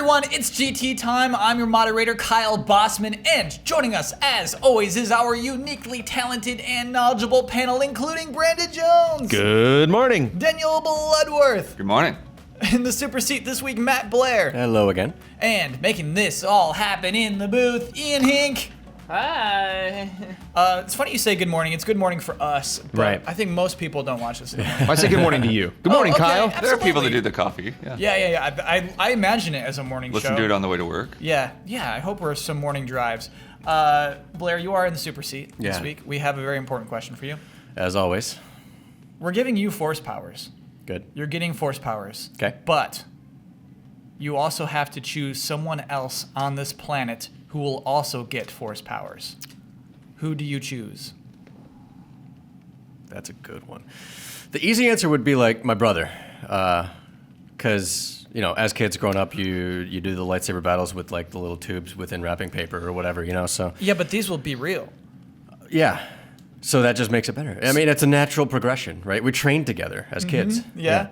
everyone, it's GT time. I'm your moderator, Kyle Bossman, and joining us, as always, is our uniquely talented and knowledgeable panel, including Brandon Jones. Good morning. Daniel Bloodworth. Good morning. In the super seat this week, Matt Blair. Hello again. And making this all happen in the booth, Ian Hink. Hi. It's funny you say good morning. It's good morning for us, but Right. I think most people don't watch this anymore. I say good morning to you. Good morning, okay. Kyle. Absolutely. There are people that do the coffee. Yeah. Yeah. I imagine it as a morning Listen show. to it on the way to work. Yeah. I hope we're some morning drives. Blair, you are in the super seat this week. We have a very important question for you. As always. We're giving you force powers. Good. You're getting force powers. Okay. But you also have to choose someone else on this planet who will also get force powers. Who do you choose? That's a good one. The easy answer would be like my brother. Because, as kids growing up, you do the lightsaber battles with like the little tubes within wrapping paper or whatever, so. Yeah, but these will be real. Yeah. So that just makes it better. I mean, it's a natural progression, right? We trained together as kids. Yeah.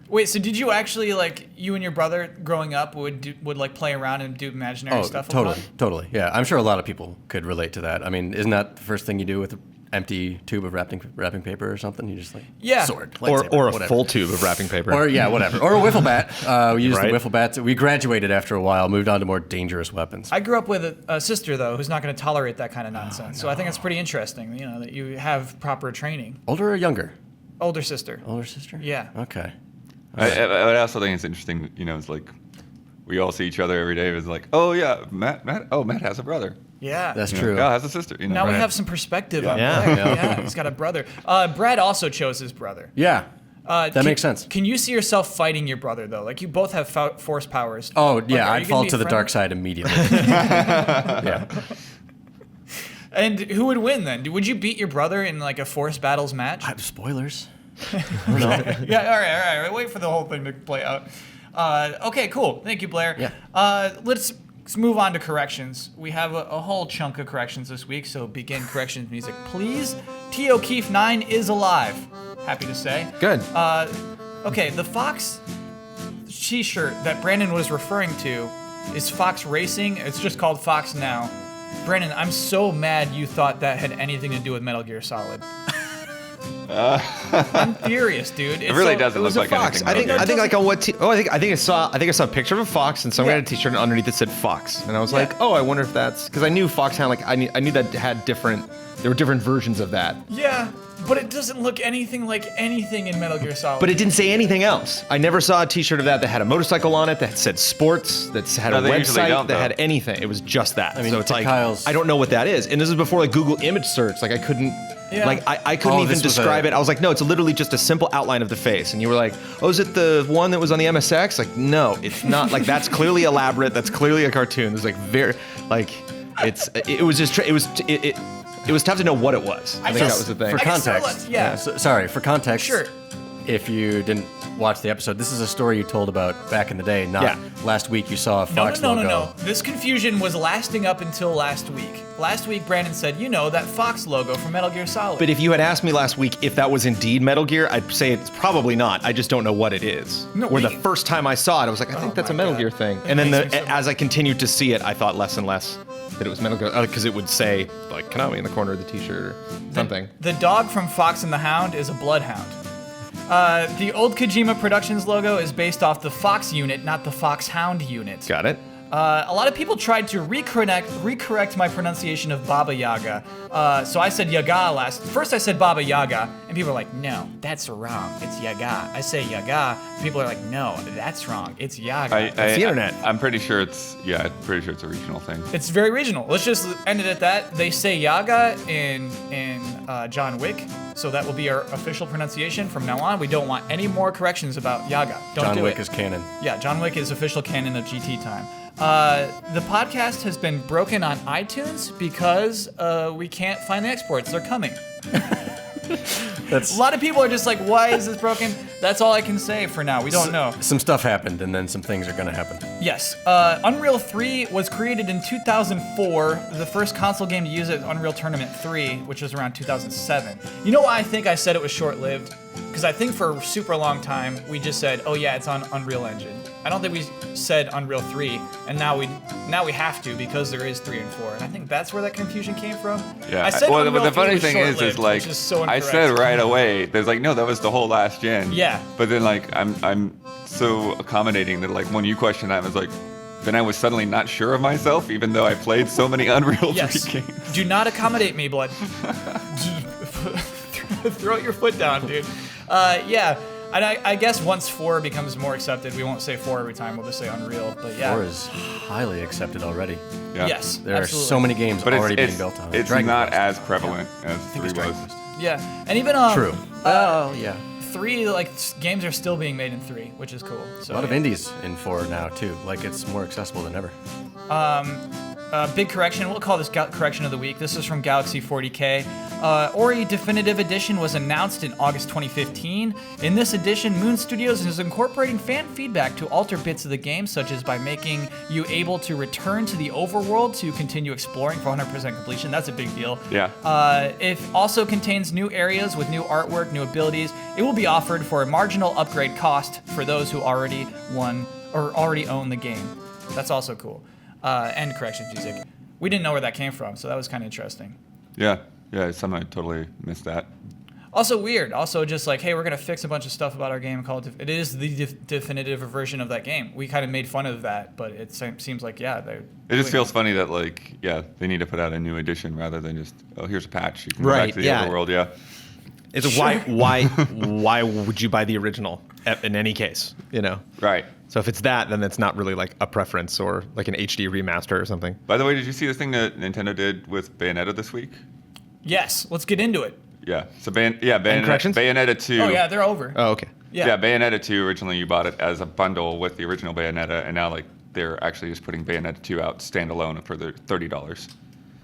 Wait, so did you actually, you and your brother growing up would play around and do imaginary stuff? Totally. Yeah, I'm sure a lot of people could relate to that. I mean, isn't that the first thing you do with an empty tube of wrapping paper or something? You just sword, lightsaber, Or a whatever. full tube of wrapping paper. Or whatever. Or a wiffle bat. We used Right. the wiffle bats. We graduated after a while, moved on to more dangerous weapons. I grew up with a sister, though, who's not going to tolerate that kind of nonsense. So I think it's pretty interesting, that you have proper training. Older or younger? Older sister. Older sister? Yeah. Okay. I also think it's interesting, it's like we all see each other every day. It's like, oh, yeah, Matt has a brother. Yeah. That's true. Kyle has a sister. Now we have some perspective on Yeah. Blair. Yeah. Yeah, he's got a brother. Brad also chose his brother. Yeah. That makes sense. Can you see yourself fighting your brother, though? You both have force powers. Oh, yeah, are I'd you fall gonna be to the friendly? dark side immediately. Yeah. And who would win, then? Would you beat your brother in, a force battles match? Spoilers. Yeah, all right. Wait for the whole thing to play out. Okay, cool. Thank you, Blair. Yeah. Let's move on to corrections. We have a whole chunk of corrections this week, so begin corrections music, please. T. O'Keefe 9 is alive. Happy to say. Good. Okay, the Fox t-shirt that Brandon was referring to is Fox Racing. It's just called Fox now. Brandon, I'm so mad you thought that had anything to do with Metal Gear Solid. I'm furious, dude. It really doesn't It was look a like fox. anything. I think like on what? I think I saw a picture of a fox, and someone Yeah. had a T-shirt and underneath it said Fox, and I was Yeah. like, oh, I wonder if that's because I knew Foxhound. I knew that had different. There were different versions of that, Yeah, but it doesn't look anything like anything in Metal Gear Solid. but it didn't say anything else. I never saw a T-shirt of that had a motorcycle on it, that said sports, that had No, a they usually website, don't, that though. had anything. It was just that. I mean, so it's to like Kyle's- I don't know what that is, and this is before Google image search. I couldn't. Yeah. I couldn't Oh, even this was describe a- it. I was like, no, it's literally just a simple outline of the face. And you were like, oh, is it the one that was on the MSX? No, it's not. That's clearly elaborate. That's clearly a cartoon. There's it was tough to know what it was. I think guess- that was the thing. For I guess so, context. yeah. For context. Sure. If you didn't watch the episode, this is a story you told about back in the day, not Yeah. last week you saw a Fox No. logo. This confusion was lasting up until last week. Last week, Brandon said, that Fox logo from Metal Gear Solid. But if you had asked me last week if that was indeed Metal Gear, I'd say it's probably not. I just don't know what it is. No, Where we- the first time I saw it, I was like, I think that's a my Metal God. Gear thing. That And then makes me so as I continued to see it, I thought less and less that it was Metal Gear because it would say Konami in the corner of the T-shirt or something. The dog from Fox and the Hound is a bloodhound. The old Kojima Productions logo is based off the Fox unit, not the Foxhound unit. Got it? A lot of people tried to recorrect my pronunciation of Baba Yaga. So I said Yaga First I said Baba Yaga, and people are like, no, that's wrong. It's Yaga. I say Yaga. People are like, no, that's wrong. It's Yaga. the internet. I'm pretty sure it's a regional thing. It's very regional. Let's just end it at that. They say Yaga in John Wick, so that will be our official pronunciation from now on. We don't want any more corrections about Yaga. Don't John do Wick it. is canon. Yeah, John Wick is official canon of GT time. The podcast has been broken on iTunes because we can't find the exports. They're coming. A lot of people are just like, why is this broken? That's all I can say for now. We don't know. Some stuff happened, and then some things are going to happen. Yes. Unreal 3 was created in 2004. The first console game to use it was Unreal Tournament 3, which was around 2007. You know why I think I said it was short-lived? Because I think for a super long time, we just said, oh yeah, it's on Unreal Engine. I don't think we said Unreal 3, and now we have to because there is 3 and 4, and I think that's where that confusion came from. Yeah. I said well, Unreal the 3 funny was thing is short-lived, like which is so I incorrect. said right away. There's like, no, that was the whole last gen. Yeah. But then like I'm so accommodating that like when you question that, I was like, then I was suddenly not sure of myself, even though I played so many Unreal 3 games. Do not accommodate me, Blood. Throw your foot down, dude. Yeah. And I guess once 4 becomes more accepted, we won't say 4 every time. We'll just say Unreal. But yeah. 4 is highly accepted already. Yeah. Yes. There absolutely. are so many games But already being it's built on it. It's Dragon not Quest. as prevalent as 3 was. Yeah. And even True. Oh, yeah. 3, like games are still being made in 3, which is cool. So A lot of indies in 4 now, too. Like, it's more accessible than ever. Big correction. We'll call this correction of the week. This is from Galaxy 40K. Ori Definitive Edition was announced in August 2015. In this edition, Moon Studios is incorporating fan feedback to alter bits of the game, such as by making you able to return to the overworld to continue exploring for 100% completion. That's a big deal. Yeah. It also contains new areas with new artwork, new abilities. It will be offered for a marginal upgrade cost for those who already own the game. That's also cool. And corrections music. We didn't know where that came from, so that was kind of interesting. Yeah. Yeah. Somehow I totally missed that. Also weird. Also just like, hey, we're going to fix a bunch of stuff about our game and call it... It is the definitive version of that game. We kind of made fun of that, but it seems like, yeah, they're... It just feels funny that like, yeah, they need to put out a new edition rather than just, oh, here's a patch. You can go back to the overworld. Yeah. It's why would you buy the original in any case? You know. Right. So if it's that, then it's not really like a preference or like an HD remaster or something. By the way, did you see this thing that Nintendo did with Bayonetta this week? Yes, let's get into it. Yeah. So corrections? Bayonetta 2. Oh, yeah, they're over. Oh, okay. Yeah, Bayonetta 2, originally you bought it as a bundle with the original Bayonetta, and now like they're actually just putting Bayonetta 2 out standalone for the $30.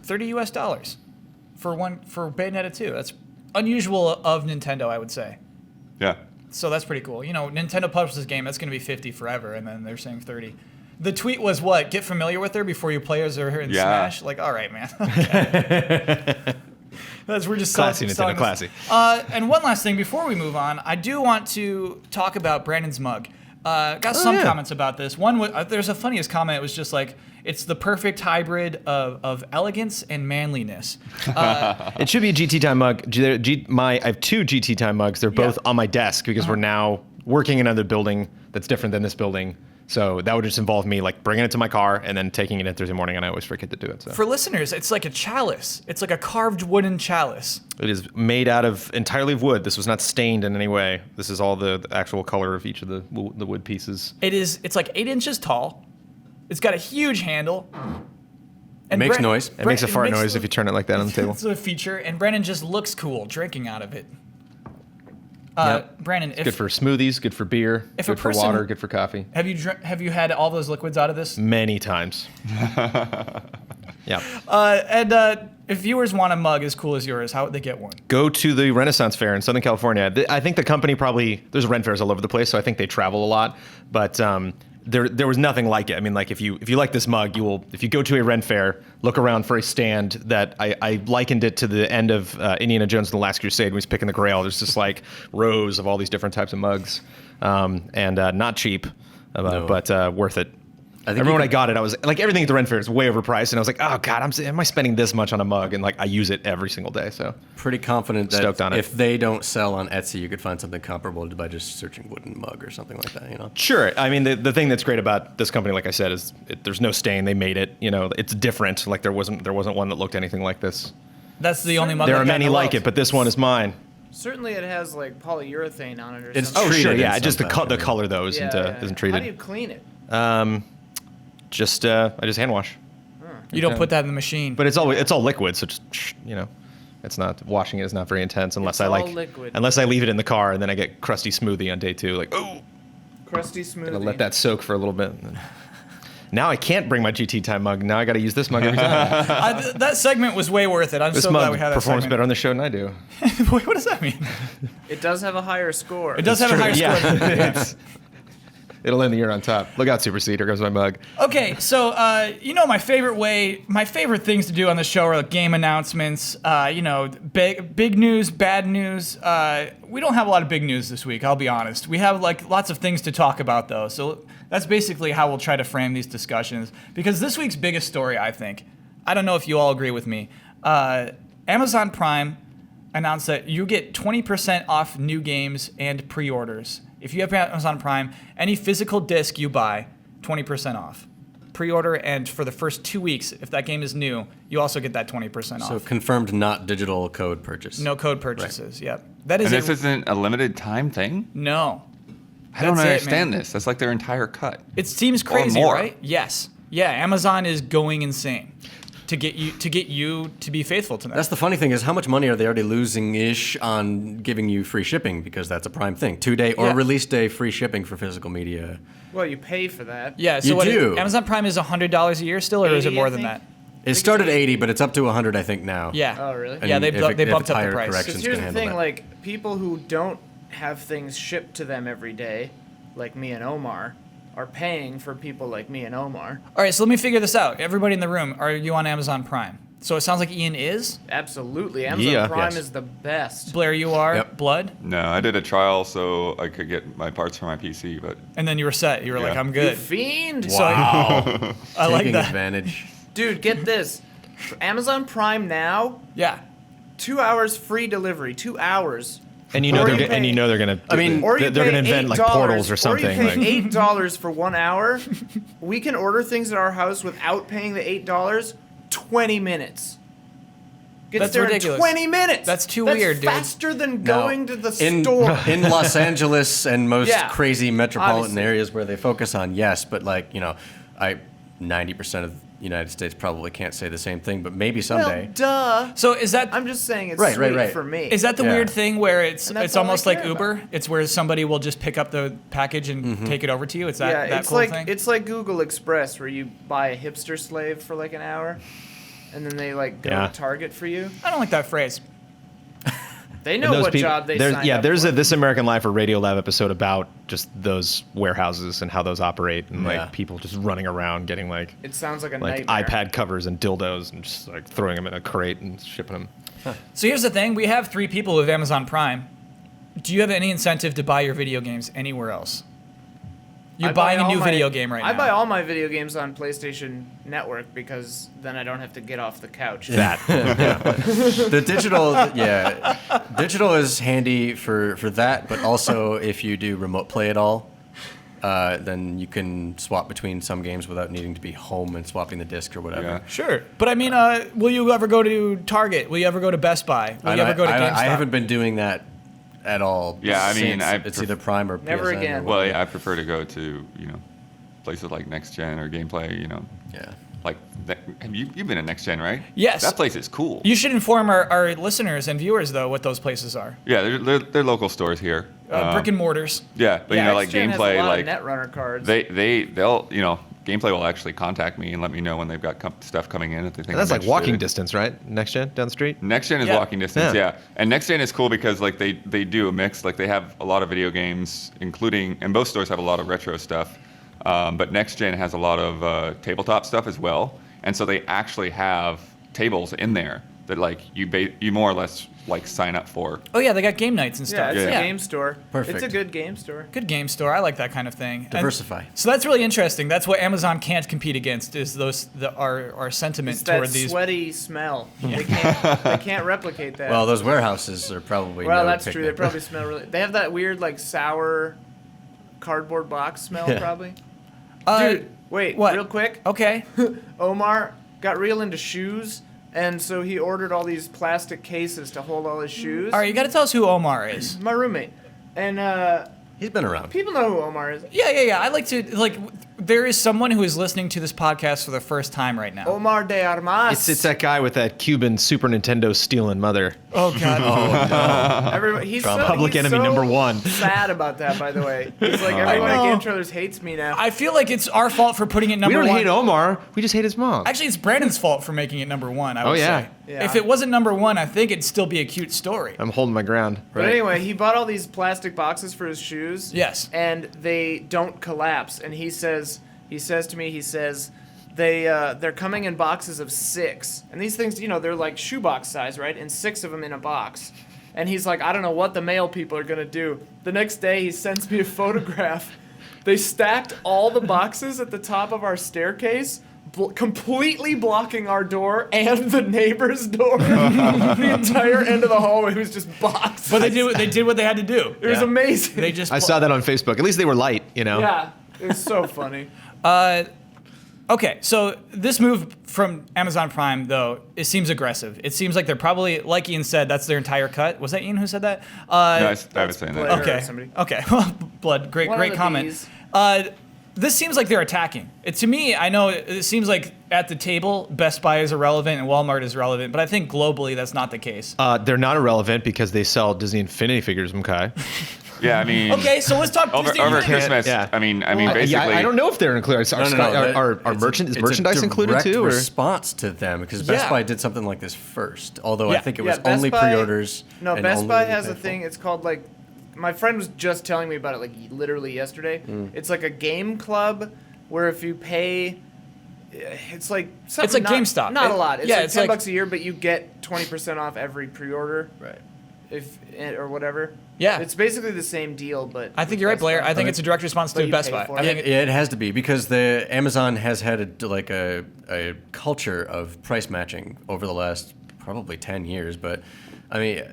$30 for Bayonetta 2. That's unusual of Nintendo, I would say. Yeah. So that's pretty cool. You know, Nintendo publishes this game, that's going to be 50 forever, and then they're saying 30. The tweet was what? Get familiar with her before you play as her in Smash? Like, all right, man. We're just classy, selling Nintendo, classy. And one last thing before we move on, I do want to talk about Brandon's mug. Got some comments about this. One, there's a funniest comment. It was just like, it's the perfect hybrid of elegance and manliness. It should be a GT Time mug. I have 2 GT Time mugs. They're both on my desk because we're now working in another building that's different than this building. So that would just involve me like bringing it to my car and then taking it in Thursday morning, and I always forget to do it. So. For listeners, it's like a chalice. It's like a carved wooden chalice. It is made out of entirely of wood. This was not stained in any way. This is all the actual color of each of the wood pieces. It's like 8 inches tall. It's got a huge handle. And makes noise. It makes a fart noise if you turn it like that on the table. It's a feature, and Brandon just looks cool drinking out of it. Yep. Brandon, good for smoothies, good for beer, good for water, good for coffee. Have you had all those liquids out of this? Many times. Yeah. And if viewers want a mug as cool as yours, how would they get one? Go to the Renaissance Fair in Southern California. I think the company there's Ren fairs all over the place, so I think they travel a lot. But there was nothing like it. I mean, like if you like this mug, if you go to a Ren fair, look around for a stand that I likened it to the end of Indiana Jones and the Last Crusade when he's picking the Grail. There's just like rows of all these different types of mugs, and not cheap, but worth it. I remember when I got it, I was like, everything at the Ren Fair is way overpriced, and I was like, oh god, am I spending this much on a mug? And like, I use it every single day, so pretty confident that stoked on it. If they don't sell on Etsy, you could find something comparable by just searching wooden mug or something like that. You know. Sure. I mean, the thing that's great about this company, like I said, is there's no stain. They made it. You know, it's different. Like there wasn't one that looked anything like this. That's the only mug. There are many like it, but this one is mine. Certainly, it has like polyurethane on it or it's something. Oh, sure, yeah. Just the color though isn't treated. How do you clean it? I just hand wash. You don't put that in the machine. But it's all liquid, so just, you know, it's not washing it is not very intense unless unless I leave it in the car and then I get crusty smoothie on day 2. Like, oh, crusty smoothie. Gotta let that soak for a little bit. Now I can't bring my GT Time mug. Now I got to use this mug every time. That segment was way worth it. I'm so glad we had that. This mug performs segment. better on the show than I do. Wait, what does that mean? It does have a higher score. It does have a higher score. Yeah. It'll end the year on top. Look out, Super Seed. Here goes my mug. Okay, so my favorite things to do on the show are like game announcements. Big news, bad news. We don't have a lot of big news this week. I'll be honest. We have like lots of things to talk about though. So that's basically how we'll try to frame these discussions. Because this week's biggest story, I think, I don't know if you all agree with me. Amazon Prime announced that you get 20% off new games and pre-orders. If you have Amazon Prime, any physical disc you buy, 20% off. Pre-order, and for the first 2 weeks, if that game is new, you also get that 20% off. So confirmed, not digital code purchase. No code purchases, Right. Yep. That is And this isn't a limited time thing? No. I don't That's it, understand man. this. That's like their entire cut. It seems crazy, more. right? Yes. Yeah, Amazon is going insane to get you to be faithful to them. That's the funny thing is how much money are they already losing-ish on giving you free shipping, because that's a Prime thing. 2-day or Yeah. release day free shipping for physical media. Well, you pay for that. Yeah, so You do. Amazon Prime is $100 a year still, or is it 80, more I than think. that? It started 80, but it's up to 100, I think, now. Yeah. Oh, really? Yeah, And they if bumped it's up the higher price. corrections Because here's can the handle thing, that. like, people who don't have things shipped to them every day, like me and Omar, are paying for people like me and Omar. All right, so let me figure this out. Everybody in the room, are you on Amazon Prime? So it sounds like Ian is. Absolutely. Amazon Yeah. Prime Yes. is the best. Blair, you are. Yep. Blood. No, I did a trial so I could get my parts for my PC, but And then you were set. You were like, Yeah. I'm You good. fiend. Wow. I like Taking that. advantage. Dude, get this. For Amazon Prime now, Yeah. 2 hours free delivery. 2 hours. And you know Or they're you and you pay- know they're gonna. I mean, Or you they're pay gonna invent like $8, portals or something. Or you pay like, $8 for 1 hour. We can order things at our house without paying the $8. 20 minutes. Gets That's there ridiculous. in 20 minutes. That's too weird, dude. Faster than Now, going to the in, store. in Los Angeles and most Yeah, crazy metropolitan obviously. areas where they focus on, yes, but like, 90% of the United States probably can't say the same thing, but maybe someday. Well, duh. So is that I'm just saying it's Right, sweet right. for me. is that the Yeah. weird thing where it's And that's it's all I almost like care Uber? about. It's where somebody will just pick up the package and take it over to you. It's that yeah, that it's cool like thing. it's like Google Express where you buy a hipster slave for like an hour, and then they like go Yeah. to Target for you. I don't like that phrase. They know what job they signed up there's for. a This American Life or Radio Lab episode about just those warehouses and how those operate, and Yeah. like people just running around getting like It sounds like a like nightmare. iPad covers and dildos and just like throwing them in a crate and shipping them. So here's the thing: we have 3 people with Amazon Prime. Do you have any incentive to buy your video games anywhere else? You're I buy buying a all new my- video game right now. I buy all my video games on PlayStation Network because then I don't have to get off the couch. That The digital is handy for that, but also if you do remote play at all, then you can swap between some games without needing to be home and swapping the disc or whatever. Yeah. Sure, but I mean, will you ever go to Target? Will you ever go to Best Buy? Will you ever go to GameStop? I haven't been doing that at all. Yeah, I mean, since it's either Prime or Never PSN or again. well, whatever. yeah, I prefer to go to places like Next Gen or Gameplay. Yeah. Like you've been at Next Gen, right? Yes. That place is cool. You should inform our listeners and viewers though what those places are. Yeah, they're local stores here. Brick and mortars. Yeah, but Yeah, like Next-Gen has Gameplay, a lot like of Netrunner cards. they'll Gameplay will actually contact me and let me know when they've got stuff coming in that they think that's I'm like walking interested distance, right? Next gen down the street. in. Next Gen is Yeah. walking distance, Yeah. yeah. And Next Gen is cool because like they do a mix. Like they have a lot of video games, and both stores have a lot of retro stuff. But Next Gen has a lot of tabletop stuff as well, and so they actually have tables in there that like you more or less like sign up for. Oh yeah, they got game nights and yeah, stuff. it's Yeah. a game store. Perfect. It's a good game store. Good game store. I like that kind of thing. And Diversify. so that's really interesting. That's what Amazon can't compete against is our sentiment It's that toward these. sweaty smell. They can't replicate that. Well, those warehouses are probably Well, no that's true. They picnic. probably smell really. They have that weird like sour cardboard box smell, Yeah. probably. Uh, Dude, wait, what? real quick. Okay. Omar got real into shoes, and so he ordered all these plastic cases to hold all his shoes. All right, you got to tell us who Omar is. My roommate, and He's been around. people know who Omar is. Yeah. I like to there is someone who is listening to this podcast for the first time right now. Omar de Armas. It's that guy with that Cuban Super Nintendo stealing mother. Oh God. Everybody, he's Public he's enemy number one. Sad about that, by the way. He's like, everyone at GameTrailers hates me now. I feel like it's our fault for putting it number We one. don't hate Omar. We just hate his mom. Actually, it's Brandon's fault for making it number one. I would yeah. say. Yeah. If it wasn't number one, I think it'd still be a cute story. I'm holding my ground. But anyway, he bought all these plastic boxes for his shoes. Yes. And they don't collapse. And he says to me, they're coming in boxes of 6. And these things, they're like shoebox size, right? And 6 of them in a box. And he's like, I don't know what the mail people are going to do. The next day, he sends me a photograph. They stacked all the boxes at the top of our staircase, completely blocking our door and the neighbor's door. The entire end of the hallway was just boxes. But they did what they had to do. It was amazing. They just. I saw that on Facebook. At least they were light, Yeah, it was so funny. Okay, so this move from Amazon Prime, though, it seems aggressive. It seems like they're probably, like Ian said, that's their entire cut. Was that Ian who said that? No, I was saying Blair. that. Okay. Somebody. Okay. Blood. Great One of the comment. Bs. This seems like they're attacking. To me, I know it seems like at the table, Best Buy is irrelevant and Walmart is relevant, but I think globally that's not the case. They're not irrelevant because they sell Disney Infinity figures, okay? Yeah, I mean. Okay, so let's talk Over Disney Infinity. Christmas, Yeah. I mean, basically. I don't know if they're included. Are It's merchandise included too? Or? Response to them because Best Yeah. Buy did something like this first. Although Yeah. I think it Yeah, was Best only Buy- pre-orders. No, and Best only Buy when you has pay a full. thing. It's called like. My friend was just telling me about it like literally yesterday. It's like a game club where if you pay, it's like something It's like not, GameStop. Not a lot. It's yeah, like it's $10 like- a year, but you get 20% off every pre-order. Right. If or whatever. Yeah. It's basically the same deal, but I think you're right, Blair. I think it's a direct response But to you Best pay Buy. for I it. think Yeah, it has to be because the Amazon has had a culture of price matching over the last probably 10 years. But I mean,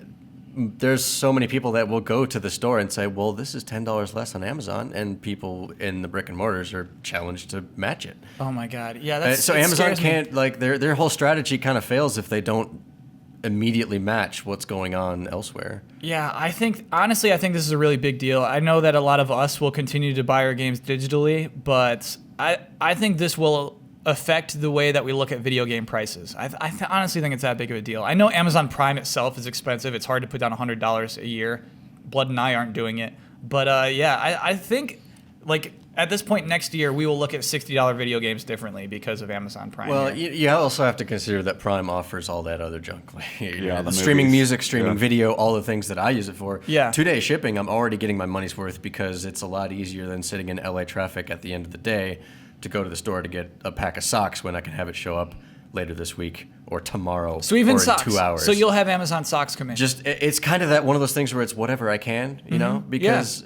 there's so many people that will go to the store and say, "Well, this is $10 less on Amazon," and people in the brick and mortars are challenged to match it. Oh my God. Yeah, that's So it Amazon scares me. can't like their whole strategy kind of fails if they don't immediately match what's going on elsewhere. Yeah, honestly, I think this is a really big deal. I know that a lot of us will continue to buy our games digitally, but I think this will affect the way that we look at video game prices. I honestly think it's that big of a deal. I know Amazon Prime itself is expensive. It's hard to put down $100 a year. Blood and I aren't doing it. But I think like at this point next year, we will look at $60 video games differently because of Amazon Prime. Well, here. you also have to consider that Prime offers all that other junk. Like, Yeah, the streaming movies. music, streaming Yeah. video, all the things that I use it for. Yeah. 2-day shipping, I'm already getting my money's worth because it's a lot easier than sitting in LA traffic at the end of the day to go to the store to get a pack of socks when I can have it show up later this week or tomorrow So even or socks. in 2 hours. So you'll have Amazon socks come in. It's kind of that one of those things where it's whatever I can, you know, because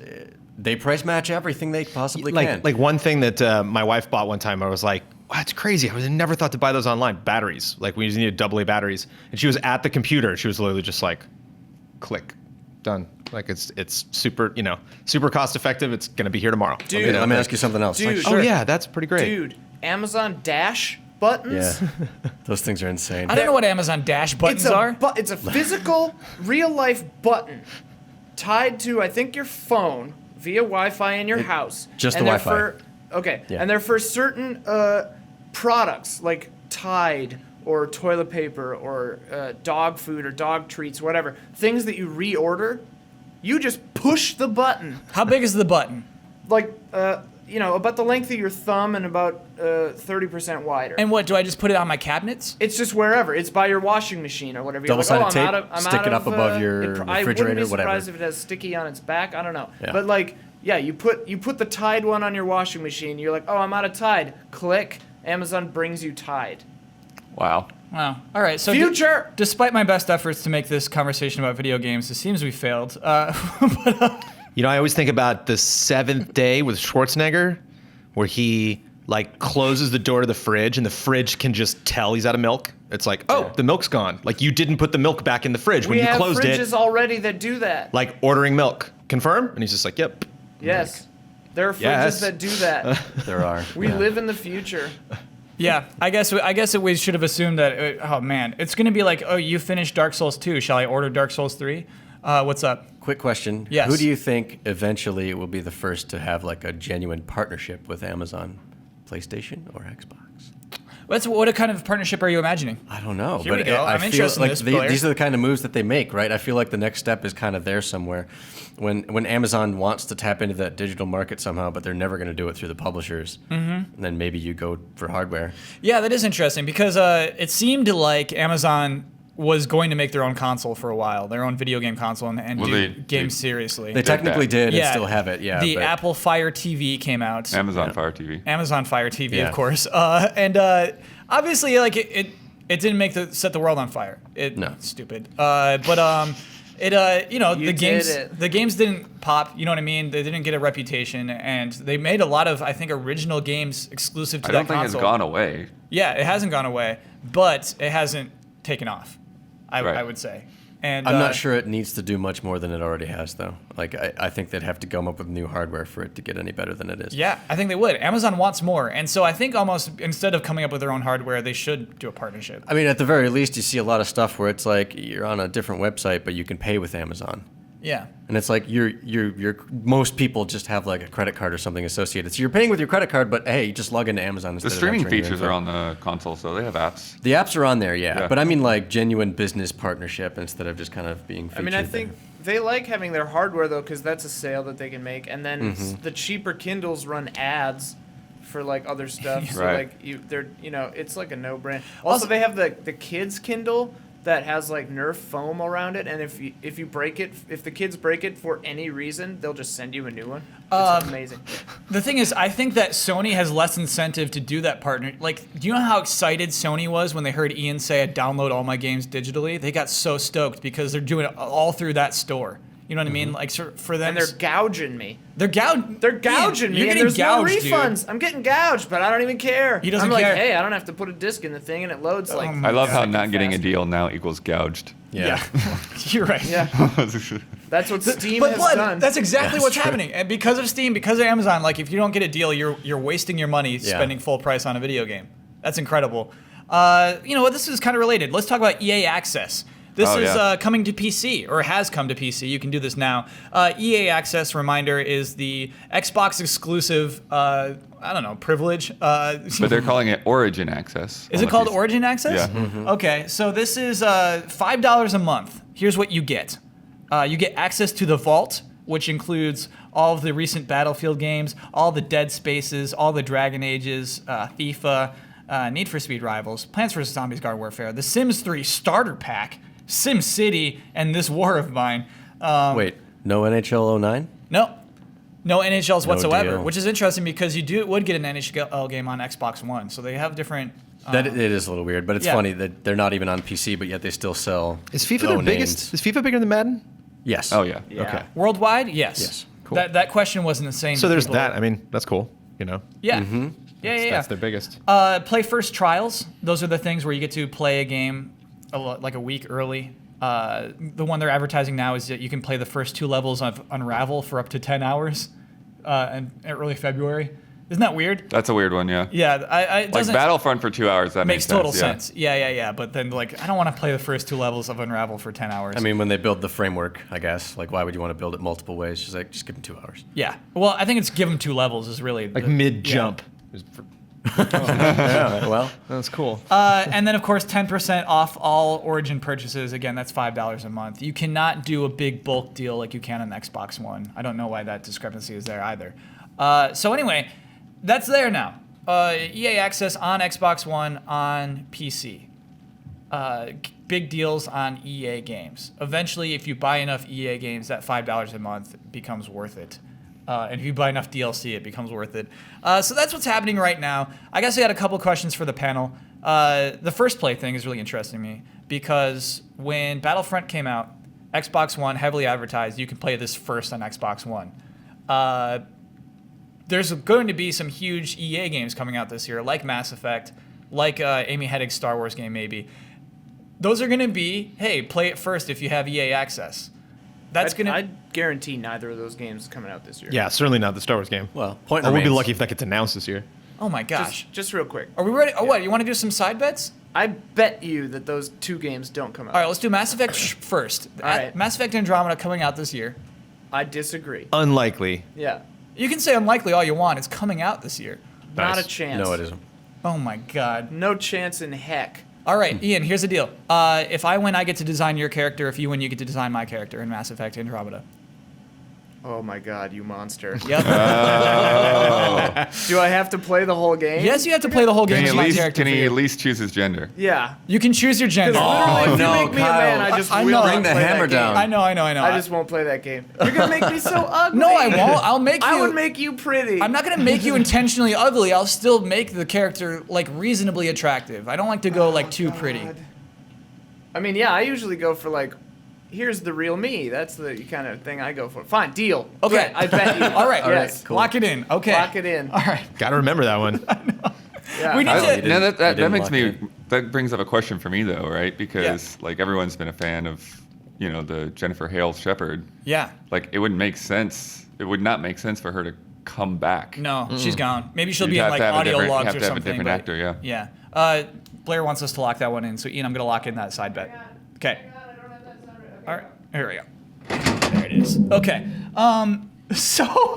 they price match everything they possibly can. Like one thing that my wife bought one time, I was like, wow, it's crazy. I never thought to buy those online. Batteries. Like we just needed AA batteries. And she was at the computer. She was literally just like, click, done. Like it's super, super cost effective. It's going to be here tomorrow. Dude, Let me ask you something else. Dude. Like, Oh yeah, that's pretty great. dude, Amazon Dash buttons. yeah, those things are insane. I don't know what Amazon Dash buttons are. It's a physical, real life button tied to I think your phone via Wi-Fi in your house. just And the they're Wi-Fi. Okay, Yeah. and they're for certain products like Tide or toilet paper or dog food or dog treats, whatever. Things that you reorder, you just push the button. How big is the button? Like, about the length of your thumb and about 30% wider. And what, do I just put it on my cabinets? It's just wherever. It's by your washing machine or whatever. You're like, Double-sided I'm tape, out of, I'm stick out it up of, above your I wouldn't refrigerator, be surprised whatever. if it has sticky on its back. I don't know. Yeah. But like, yeah, you put the Tide one on your washing machine. You're like, oh, I'm out of Tide. Click. Amazon brings you Tide. Wow. Wow. All right. So Future! despite my best efforts to make this conversation about video games, it seems we failed. I always think about the Seventh Day with Schwarzenegger, where he like closes the door to the fridge and the fridge can just tell he's out of milk. It's like, oh, the milk's gone. Like you didn't put the milk back in the fridge when We you have closed it. fridges already that do that. Like ordering milk. Confirm? And he's just like, yep. Yes. There are fridges Yes. that do that. There are. We live in the future. yeah, I guess we should have assumed that. Oh man, it's gonna be like, oh, you finished Dark Souls 2. Shall I order Dark Souls 3? What's up? Quick question. Yes. Who do you think eventually will be the first to have like a genuine partnership with Amazon? PlayStation or Xbox? What kind of partnership are you imagining? I don't know. Here we go. I'm feel interested in like this, Blair. these are the kind of moves that they make, right? I feel like the next step is kind of there somewhere. When Amazon wants to tap into that digital market somehow, but they're never going to do it through the publishers, then maybe you go for hardware. Yeah, that is interesting because it seemed like Amazon was going to make their own console for a while, their own video game console, and do games seriously. They technically did Yeah, and still have it, yeah. The but Apple Fire TV came out. Amazon Fire TV. Amazon Fire TV, Yeah. of course. And obviously, like it didn't set the world on fire. No. Stupid. But you know, You the games didn't pop. You know what I mean? They didn't get a reputation, and they made a lot of, I think, original games exclusive to I that don't think console. it's gone away. Yeah, it hasn't gone away, but it hasn't taken off. I Right. would say. And I'm not sure it needs to do much more than it already has, though. Like, I think they'd have to come up with new hardware for it to get any better than it is. Yeah, I think they would. Amazon wants more, and so I think almost instead of coming up with their own hardware, they should do a partnership. I mean, at the very least, you see a lot of stuff where it's like you're on a different website, but you can pay with Amazon. Yeah. And it's like most people just have like a credit card or something associated. So you're paying with your credit card, but hey, you just log into Amazon instead The of streaming entering your features info. are on the console, so they have apps. The apps are on there, yeah. Yeah. But I mean like genuine business partnership instead of just kind of being featured. I mean, I think they like having their hardware though, because that's a sale that they can make, and then the cheaper Kindles run ads for like other stuff. So Right. like it's like a no-brainer. Also, they have the kids Kindle that has like Nerf foam around it, and if you break it, if the kids break it for any reason, they'll just send you a new one. It's amazing. The thing is, I think that Sony has less incentive to do that partner. Like, do you know how excited Sony was when they heard Ian say, "I download all my games digitally"? They got so stoked because they're doing it all through that store. You know what I mean? Like, for them, And they're gouging me. They're gouging me. You're and getting there's gouged, no refunds. I'm getting gouged, but I don't even care. He doesn't I'm like, care. hey, I don't have to put a disc in the thing, and it loads like. I love how second not getting a fast. deal now equals gouged. yeah. You're right. Yeah, that's what Steam But has Blood, done. that's exactly what's happening. And because of Steam, because of Amazon, like if you don't get a deal, you're wasting your money spending full price on a video game. That's incredible. You know what? This is kind of related. Let's talk about EA Access. This is coming to PC, or has come to PC. You can do this now. EA Access, reminder, is the Xbox exclusive, privilege. But they're calling it Origin Access. Is it called Origin Access? Yeah. Okay, so this is $5 a month. Here's what you get. You get access to the Vault, which includes all of the recent Battlefield games, all the Dead Spaces, all the Dragon Ages, FIFA, Need for Speed Rivals, Plants vs. Zombies Garden Warfare, The Sims 3 Starter Pack, Sim City, and This War of Mine. Wait, no NHL 09? No NHLs whatsoever, deal. which is interesting because you would get an NHL game on Xbox One, so they have different. That it is a little weird, but it's yeah. funny that they're not even on PC, but yet they still sell. Is FIFA no their biggest? names. Is FIFA bigger than Madden? Yes. Oh yeah. Yeah. Okay. Worldwide, yes. Yes. Cool. That question wasn't the same. So there's people- that. I mean, that's cool. You know, Yeah. Yeah. that's their biggest. Play first trials. Those are the things where you get to play a game like a week early. The one they're advertising now is that you can play the first 2 levels of Unravel for up to 10 hours in early February. Isn't that weird? That's a weird one, yeah. Yeah, it Like doesn't Battlefront for 2 hours, that makes makes total sense. sense. Yeah. But then like I don't want to play the first 2 levels of Unravel for 10 hours. I mean, when they build the framework, I guess, like, why would you want to build it multiple ways? Just give them 2 hours. yeah. Well, I think it's give them 2 levels is really Like the- mid jump. Yeah, well, That's cool. And then, of course, 10% off all Origin purchases. Again, that's $5 a month. You cannot do a big bulk deal like you can on Xbox One. I don't know why that discrepancy is there either. So anyway, that's there now. EA Access on Xbox One, on PC. Big deals on EA games. Eventually, if you buy enough EA games, that $5 a month becomes worth it. And if you buy enough DLC, it becomes worth it. So that's what's happening right now. I guess I got a couple questions for the panel. The first play thing is really interesting to me because when Battlefront came out, Xbox One heavily advertised you can play this first on Xbox One. There's going to be some huge EA games coming out this year, like Mass Effect, like Amy Hennig's Star Wars game maybe. Those are going to be, hey, play it first if you have EA Access. I'd guarantee neither of those games is coming out this year. Yeah, certainly not the Star Wars game. well, point Or we'll be remains. lucky if that gets announced this year. Oh my gosh. Just real quick. Are we ready? Oh, what? You want to do some side bets? I bet you that those 2 games don't come out. All right, let's do Mass Effect first. All right. Mass Effect Andromeda coming out this year. I disagree. Unlikely. Yeah. You can say unlikely all you want. It's coming out this year. Not Nice. a chance. No, it isn't. Oh my god. No chance in heck. All right, Ian, here's the deal. If I win, I get to design your character. If you win, you get to design my character in Mass Effect Andromeda. Oh my god, you monster. Yep. Do I have to play the whole game? Yes, you have to play the whole game as my character. Can for he you. at least choose his gender? Yeah. You can choose your gender. Literally, if you no, make me a man, Kyle. I just I will know. not Bring the play that hammer game. down. I know. I just won't play that game. You're gonna make me so ugly. No, I won't. I'll make you. I would make you pretty. I'm not gonna make you intentionally ugly. I'll still make the character like reasonably attractive. I don't like to go like too pretty. God. I mean, yeah, I usually go for like, here's the real me. That's the kind of thing I go for. Fine, deal. Okay. Bet, I bet you. All right. Yes. cool. Lock it in. Okay. Lock it in. All right. Got to remember that one. Yeah. We need I- to. no, You that didn't makes lock me. it in. That brings up a question for me though, right? Because like everyone's been a fan of, the Jennifer Hale Shepherd. Yeah. Like it wouldn't make sense. It would not make sense for her to come back. No, she's gone. Maybe she'll You'd be in have like to have a audio different- logs have or to have a something. different but- actor, yeah. Yeah. Blair wants us to lock that one in, so Ian, I'm gonna lock in that side bet. Okay. All right. Here we go. There it is. Okay. So,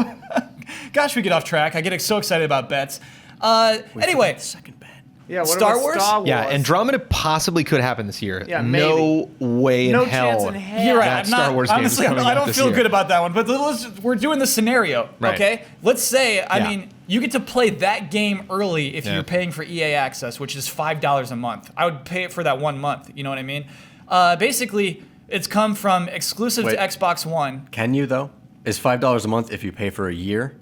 gosh, we get off track. I get so excited about bets. Anyway, Second bet. Yeah, what Star about Wars? Star Wars? Yeah, Andromeda possibly could happen this year. Yeah, no way in No hell. chance in hell. you're right. That I'm Star not, Wars game is honestly, coming I out don't this feel year. good about that one. But we're doing the scenario, Right. okay? Let's say, I Yeah. mean, you get to play that game early if Yeah. you're paying for EA Access, which is $5 a month. I would pay it for that 1 month. You know what I mean? Basically, it's come from exclusive Wait. to Xbox One. Can you though? Is $5 a month if you pay for a year?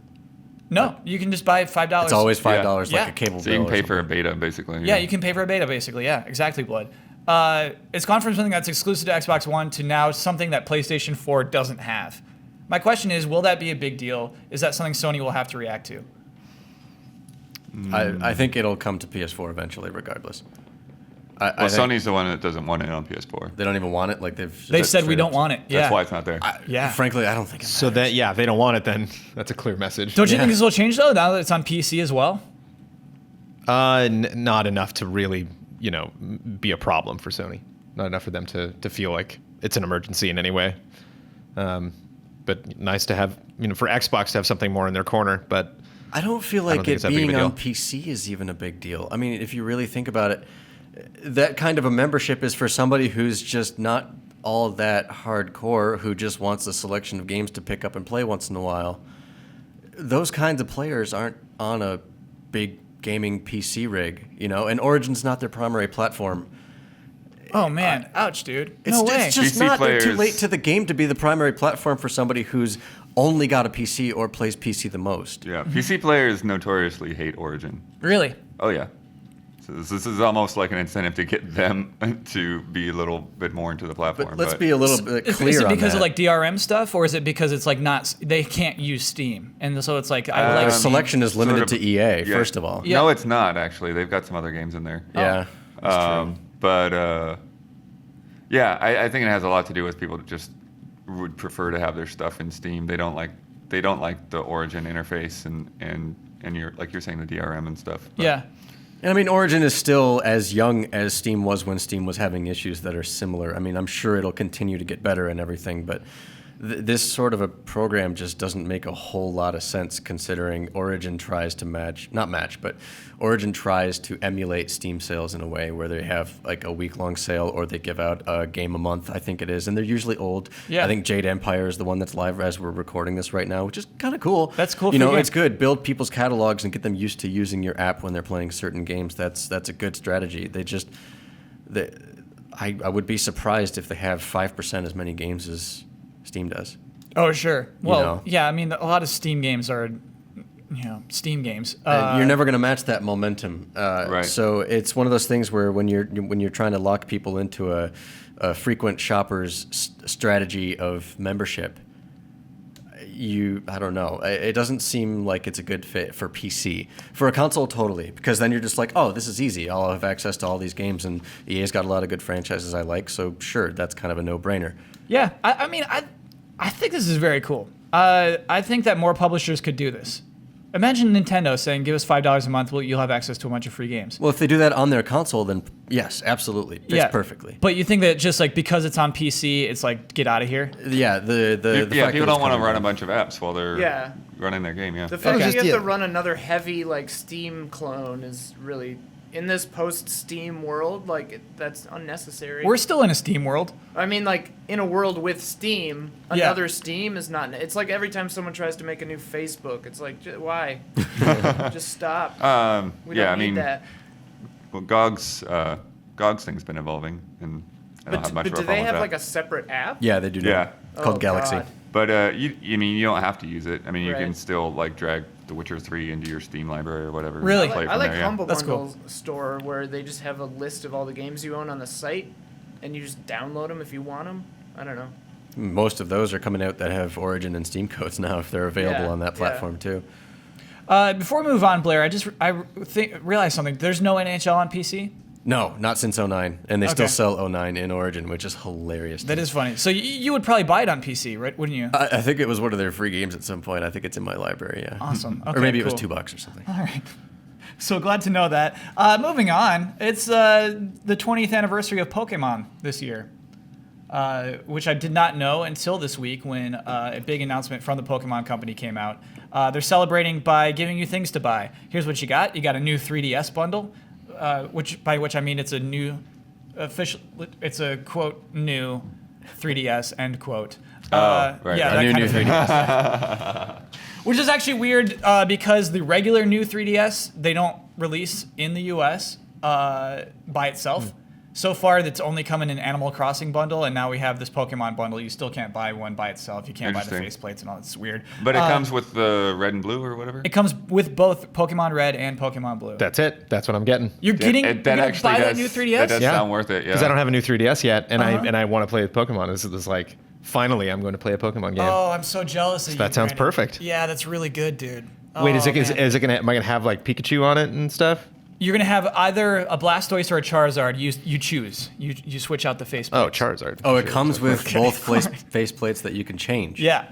No, you can just buy $5. It's always $5 Yeah. like a cable So you bill. can or pay for a something. beta basically. Yeah, you can pay for a beta, basically. Yeah, exactly, Blood. It's gone from something that's exclusive to Xbox One to now something that PlayStation 4 doesn't have. My question is, will that be a big deal? Is that something Sony will have to react to? I think it'll come to PS4 eventually, regardless. I Well, think Sony's the one that doesn't want it on PS4. they don't even want it. Like They just said we straight don't up- want it. Yeah. That's why it's not there. Yeah. Frankly, I don't think. It So that, yeah, if they don't want it, then that's a clear message. Don't you Yeah. think this will change though? Now that it's on PC as well. Not enough to really, be a problem for Sony. Not enough for them to feel like it's an emergency in any way. But nice to have, for Xbox to have something more in their corner. But I don't feel don't like think it it's that big of a being on deal. PC is even a big deal. I mean, if you really think about it, that kind of a membership is for somebody who's just not all that hardcore, who just wants a selection of games to pick up and play once in a while. Those kinds of players aren't on a big gaming PC rig, and Origin's not their primary platform. Oh man, ouch, dude. It's, No way. it's just PC not they're too players- late to the game to be the primary platform for somebody who's only got a PC or plays PC the most. Yeah, PC players notoriously hate Origin. Really? Oh yeah. So this is almost like an incentive to get them to be a little bit more into the platform. But let's be a little bit Is clear it on because that. of like DRM stuff, or is it because it's like not they can't use Steam, and so it's like I Um, like The Steam. selection is limited sort of- to EA, yeah. first of all. Yeah. No, it's not actually. They've got some other games in there. Yeah, that's true. But yeah, I think it has a lot to do with people that just would prefer to have their stuff in Steam. They don't like the Origin interface and you're saying the DRM and stuff. But Yeah. And I mean, Origin is still as young as Steam was when Steam was having issues that are similar. I mean, I'm sure it'll continue to get better and everything, but this sort of a program just doesn't make a whole lot of sense considering Origin tries to Origin tries to emulate Steam sales in a way where they have like a week-long sale or they give out a game a month, I think it is, and they're usually old. Yeah. I think Jade Empire is the one that's live as we're recording this right now, which is kind of cool. That's cool You for know, you. it's good. Build people's catalogs and get them used to using your app when they're playing certain games. That's a good strategy. I would be surprised if they have 5% as many games as Steam does. Oh sure. Well, know. yeah. I mean, a lot of Steam games are, Steam games. And you're never going to match that momentum. Right. So it's one of those things where when you're trying to lock people into a frequent shopper's strategy of membership, I don't know. It doesn't seem like it's a good fit for PC. For a console, totally, because then you're just like, oh, this is easy. I'll have access to all these games, and EA's got a lot of good franchises I like, so sure, that's kind of a no-brainer. Yeah. I mean, I think this is very cool. I think that more publishers could do this. Imagine Nintendo saying, "Give us $5 a month, you'll have access to a bunch of free games." Well, if they do that on their console, then yes, absolutely, fits perfectly. But you think that just like because it's on PC, it's like get out of here? Yeah, the fact people that don't want to it's run a bunch of apps while they're running their game. Yeah. The fact that just- you have yeah. to run another heavy like Steam clone is really in this post-Steam world. Like that's unnecessary. We're still in a Steam world. I mean, like in a world with Steam, Yeah. another Steam is not. It's like every time someone tries to make a new Facebook, it's like, why? Just stop. We don't need that. Well, GOG's thing's been evolving, and I don't have much But of do a they problem have with like that. a separate app? Yeah, they do. Now. Yeah. It's called Oh, Galaxy. God. But you don't have to use it. I mean, you can Right. still like drag The Witcher 3 into your Steam library or whatever. and Really? play I from like there, yeah. Humble That's cool. Bundle's store where they just have a list of all the games you own on the site, and you just download them if you want them. I don't know. Most of those are coming out that have Origin and Steam codes now, if they're available Yeah, on that yeah. platform too. Before we move on, Blair, I realized something. There's no NHL on PC. No, not since 09, and they still Okay. sell 09 in Origin, which is hilarious. That is funny. So you would probably buy it on PC, right? Wouldn't you? I think it was one of their free games at some point. I think it's in my library. Yeah. Awesome. or Okay, maybe it was cool. $2 or something. All right. So glad to know that. Moving on, it's the 20th anniversary of Pokemon this year, which I did not know until this week when a big announcement from the Pokemon Company came out. They're celebrating by giving you things to buy. Here's what you got. You got a new 3DS bundle, by which I mean it's a new official. It's a quote new 3DS end quote. Right. Yeah, A that new kind of thing. 3DS. Which is actually weird because the regular new 3DS they don't release in the U.S. By itself. So far, it's only come in an Animal Crossing bundle, and now we have this Pokemon bundle. You still can't buy one by itself. You can't buy the Interesting. faceplates and all. It's weird. But it comes with the red and blue or whatever. It comes with both Pokemon Red and Pokemon Blue. That's it. That's what I'm getting. You're getting. That you're gonna actually buy does, that new 3DS. That does Yeah. sound worth it. Yeah. Because I don't have a new 3DS yet, and Uh-huh. I want to play Pokemon. This is like finally I'm going to play a Pokemon game. Oh, I'm so jealous of you. That sounds Brandon. perfect. Yeah, that's really good, dude. Wait, is Oh, it man. is it gonna? Am I gonna have like Pikachu on it and stuff? You're gonna have either a Blastoise or a Charizard. You choose. You switch out the face. Oh, Charizard. Oh, it comes with both faceplates that you can change. Yeah.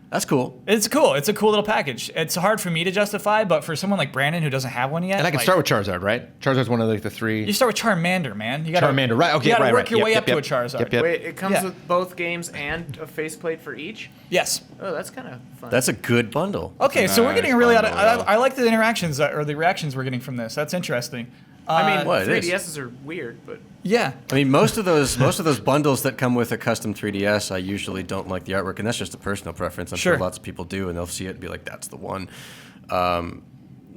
That's cool. It's cool. It's a cool little package. It's hard for me to justify, but for someone like Brandon who doesn't have one yet, And I can like, start with Charizard, right? Charizard's one of like the three. You start with Charmander, man. You gotta, Charmander, right? Okay, you gotta right, work right. your Yep, way yep, up yep. to a Charizard. Yep, yep. Wait, it comes Yeah. with both games and a faceplate for each? Yes. Oh, that's kind of fun. That's a good bundle. Okay, so we're Nice getting really out of. bundle, yeah. I like the interactions or the reactions we're getting from this. That's interesting. I mean, Well, it is. 3DSs are weird, but Yeah. I mean, most of those bundles that come with a custom 3DS, I usually don't like the artwork, and that's just a personal preference. I'm sure Sure. lots of people do, and they'll see it and be like, "That's the one."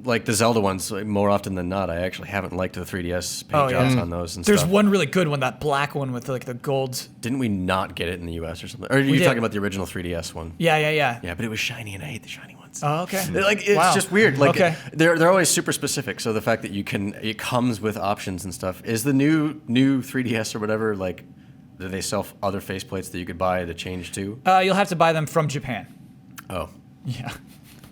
Like the Zelda ones, like, more often than not, I actually haven't liked the 3DS paint Oh, yeah. jobs on those and There's stuff. one really good one, that black one with like the gold. Didn't we not get it in the US or something? Or are you did. talking about the original 3DS one? Yeah. Yeah, but it was shiny, and I hate the shiny ones. Oh, okay. Like it's Wow. just weird. Like Okay. they're always super specific. So the fact that it comes with options and stuff is the new 3DS or whatever. Like, do they sell other faceplates that you could buy to change to? You'll have to buy them from Japan. Oh, Yeah.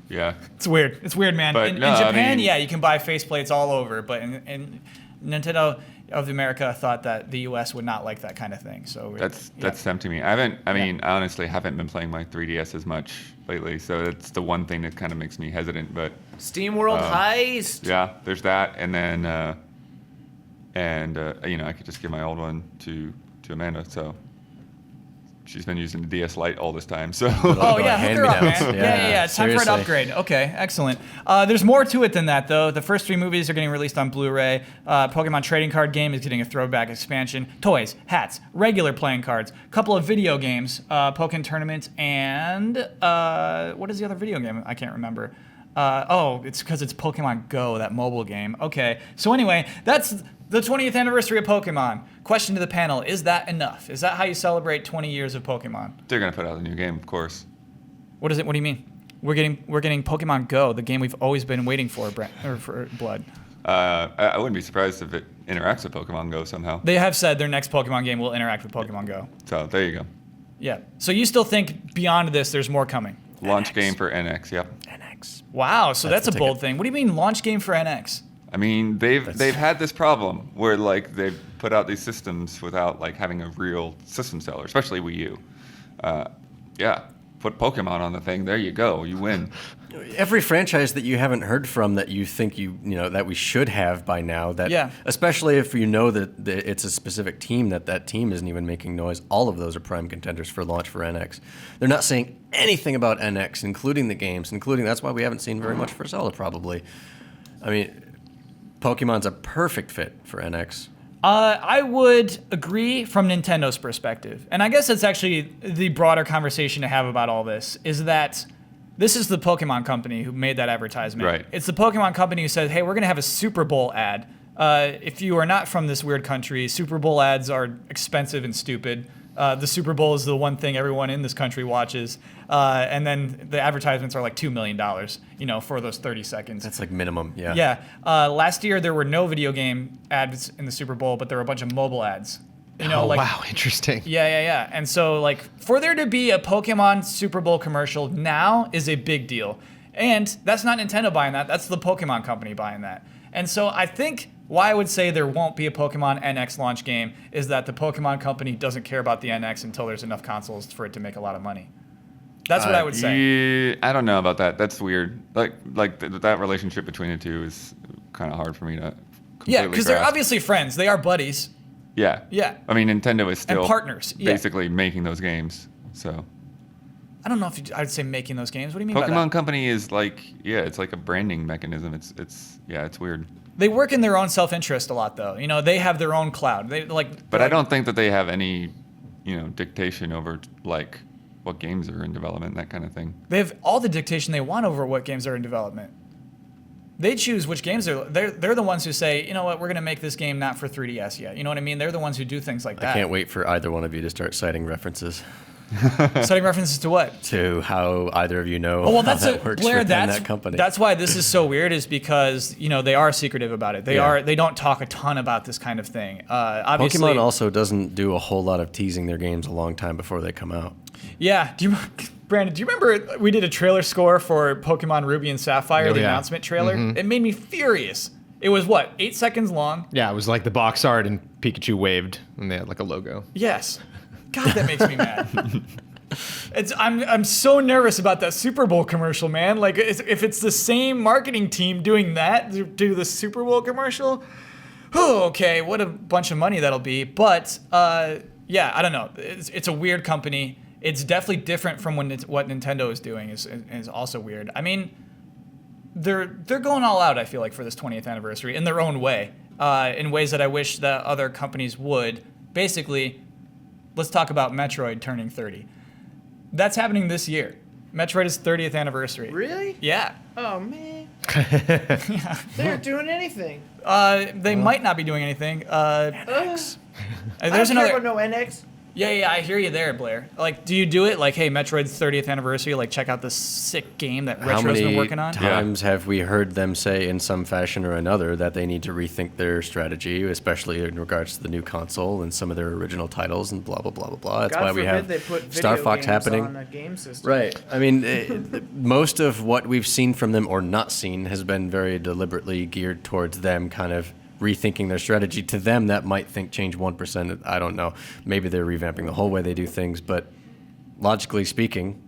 Yeah. It's weird. It's weird, man. But In no, I Japan, mean- yeah, you can buy faceplates all over, but in Nintendo of America thought that the U.S. would not like that kind of thing. So That's tempting me. I honestly haven't been playing my 3DS as much lately, so it's the one thing that kind of makes me hesitant. But Steam World Heist. yeah, there's that, and then I could just give my old one to Amanda. So she's been using the DS Lite all this time. So Oh yeah, hook her up, man. hand-me-downs. Yeah. It's time for an Seriously. upgrade. Okay, excellent. There's more to it than that, though. The first 3 movies are getting released on Blu-ray. Pokemon trading card game is getting a throwback expansion. Toys, hats, regular playing cards, couple of video games, Pokken tournaments, and what is the other video game? I can't remember. It's because it's Pokemon Go, that mobile game. Okay, so anyway, that's the 20th anniversary of Pokemon. Question to the panel: is that enough? Is that how you celebrate 20 years of Pokemon? they're gonna put out a new game, of course. What is it? What do you mean? We're getting Pokemon Go, the game we've always been waiting for, for Blood. I wouldn't be surprised if it interacts with Pokemon Go somehow. They have said their next Pokemon game will interact with Pokemon Go. So there you go. Yeah. So you still think beyond this, there's more coming? Launch game for NX. Yep. NX. Wow. So that's the a bold ticket. thing. What do you mean launch game for NX? I mean, they've had this problem where like they've put out these systems without like having a real system seller, especially Wii U. Yeah, put Pokemon on the thing. There you go. You win. Every franchise that you haven't heard from that you think that we should have by now, especially if you know that it's a specific team that team isn't even making noise, all of those are prime contenders for launch for NX. They're not saying anything about NX, including the games, that's why we haven't seen very much for Zelda probably. I mean, Pokemon's a perfect fit for NX. I would agree from Nintendo's perspective. And I guess it's actually the broader conversation to have about all this, is that this is the Pokemon company who made that advertisement. Right. It's the Pokemon company who said, hey, we're going to have a Super Bowl ad. If you are not from this weird country, Super Bowl ads are expensive and stupid. The Super Bowl is the one thing everyone in this country watches. And then the advertisements are like $2 million, for those 30 seconds. That's like minimum, yeah. Yeah. Last year, there were no video game ads in the Super Bowl, but there were a bunch of mobile ads. Wow, interesting. Yeah. And so, for there to be a Pokemon Super Bowl commercial now is a big deal. And that's not Nintendo buying that. That's the Pokemon company buying that. And so I think why I would say there won't be a Pokemon NX launch game is that the Pokemon company doesn't care about the NX until there's enough consoles for it to make a lot of money. That's what I would say. Yeah, I don't know about that. That's weird. That relationship between the two is kind of hard for me to completely Yeah, because they're grasp. obviously friends. They are buddies. Yeah. Yeah. I mean, Nintendo is still And partners. Yeah. basically making those games. So I don't know if I'd say making those games. What do you mean by that? Pokemon Company is it's like a branding mechanism. It's weird. They work in their own self-interest a lot, though. They have their own cloud. But I don't think that they have any, dictation over what games are in development, that kind of thing. They have all the dictation they want over what games are in development. They choose which games they're the ones who say, you know what, we're going to make this game not for 3DS yet. You know what I mean? They're the ones who do things like that. I can't wait for either one of you to start citing references. Citing references to what? To how either of you know Oh, well, how that's that works Blair, within that company. That's why this is so weird, is because they are secretive about it. They don't talk a ton about this kind of thing. Obviously, Pokemon also doesn't do a whole lot of teasing their games a long time before they come out. Yeah. Brandon, do you remember we did a trailer score for Pokemon Ruby and Sapphire, the announcement trailer? Mm-hmm. It made me furious. It was 8 seconds long? Yeah, it was like the box art and Pikachu waved and they had like a logo. Yes. God, that makes me mad. I'm so nervous about that Super Bowl commercial, man. If it's the same marketing team doing that, do the Super Bowl commercial, okay, what a bunch of money that'll be. But yeah, I don't know. It's a weird company. It's definitely different from what Nintendo is doing. Is also weird. I mean, they're going all out, I feel like, for this 20th anniversary in their own way, in ways that I wish that other companies would. Basically, let's talk about Metroid turning 30. That's happening this year. Metroid is 30th anniversary. Really? Yeah. Oh, man. They aren't doing anything. They might not be doing anything. NX. There's I don't another. care about no NX. Yeah, I hear you there, Blair. Do you do it? Hey, Metroid's 30th anniversary. Check out this sick game that How Retro's many been working on. times have we heard them say in some fashion or another that they need to rethink their strategy, especially in regards to the new console and some of their original titles and blah, blah, blah, blah, blah. That's God why we forbid have they put video Star Fox games happening. on a game system. Right. I mean, most of what we've seen from them or not seen has been very deliberately geared towards them kind of rethinking their strategy. To them, that might change 1%. I don't know. Maybe they're revamping the whole way they do things, but logically speaking,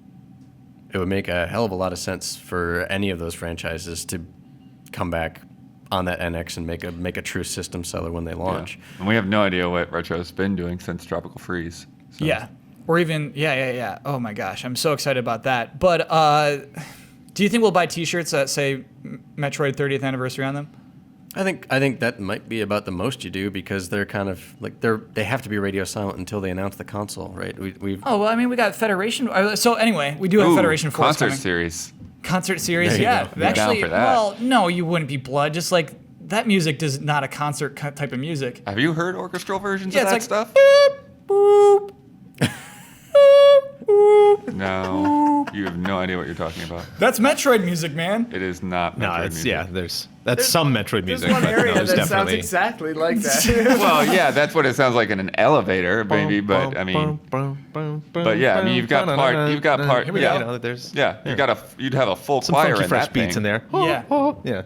it would make a hell of a lot of sense for any of those franchises to come back on that NX and make a true system seller when they launch. Yeah. And we have no idea what Retro's been doing since Tropical Freeze. So. Yeah. Or even, yeah. Oh my gosh, I'm so excited about that. But do you think we'll buy T-shirts that say Metroid 30th anniversary on them? I think that might be about the most you do, because they're kind of they have to be radio silent until they announce the console, right? Oh, well, I mean, we got Federation. So anyway, we do have Federation Force concert coming. series. Concert series, There you yeah. go. Be down Actually, for that. well, no, you wouldn't be Blood. Just that music is not a concert type of music. Have you heard orchestral versions Yeah, of that it's stuff? Boop, boop. No, you have no idea what you're talking about. That's Metroid music, man. It is not No, Metroid music. that's some Metroid There's music. one but area no, there's that sounds definitely exactly like that. Well, yeah, that's what it sounds like in an elevator, maybe. But I mean, you've got part. Here we Yeah, go. There's you'd have a full some choir funky in fresh that beats thing. in there. Yeah. Yeah.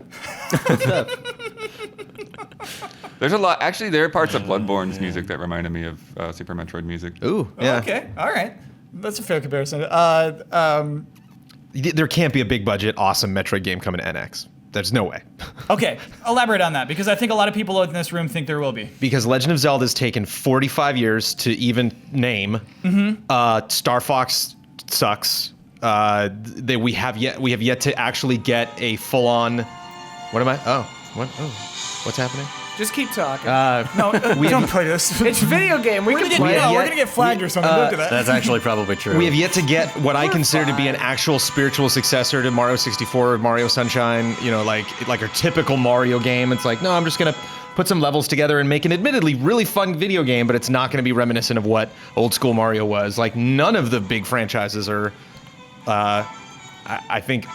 There's a lot. Actually, there are parts of Bloodborne's music that reminded me of Super Metroid music. Ooh. Yeah. Okay, all right. That's a fair comparison. there can't be a big budget, awesome Metroid game coming to NX. There's no way. Okay, elaborate on that, because I think a lot of people in this room think there will be. Because Legend of Zelda has taken 45 years to even name. Star Fox sucks. We have yet to actually get a full-on. What am I? What's happening? Just keep talking. No, we don't play this. It's a video game. We can play it. We're gonna get flagged or something. Don't do that. That's actually probably true. We have yet to get what I consider to be an actual spiritual successor to Mario 64, Mario Sunshine. Like our typical Mario game. It's like, no, I'm just gonna put some levels together and make an admittedly really fun video game, but it's not gonna be reminiscent of what old school Mario was. Like none of the big franchises are. I think.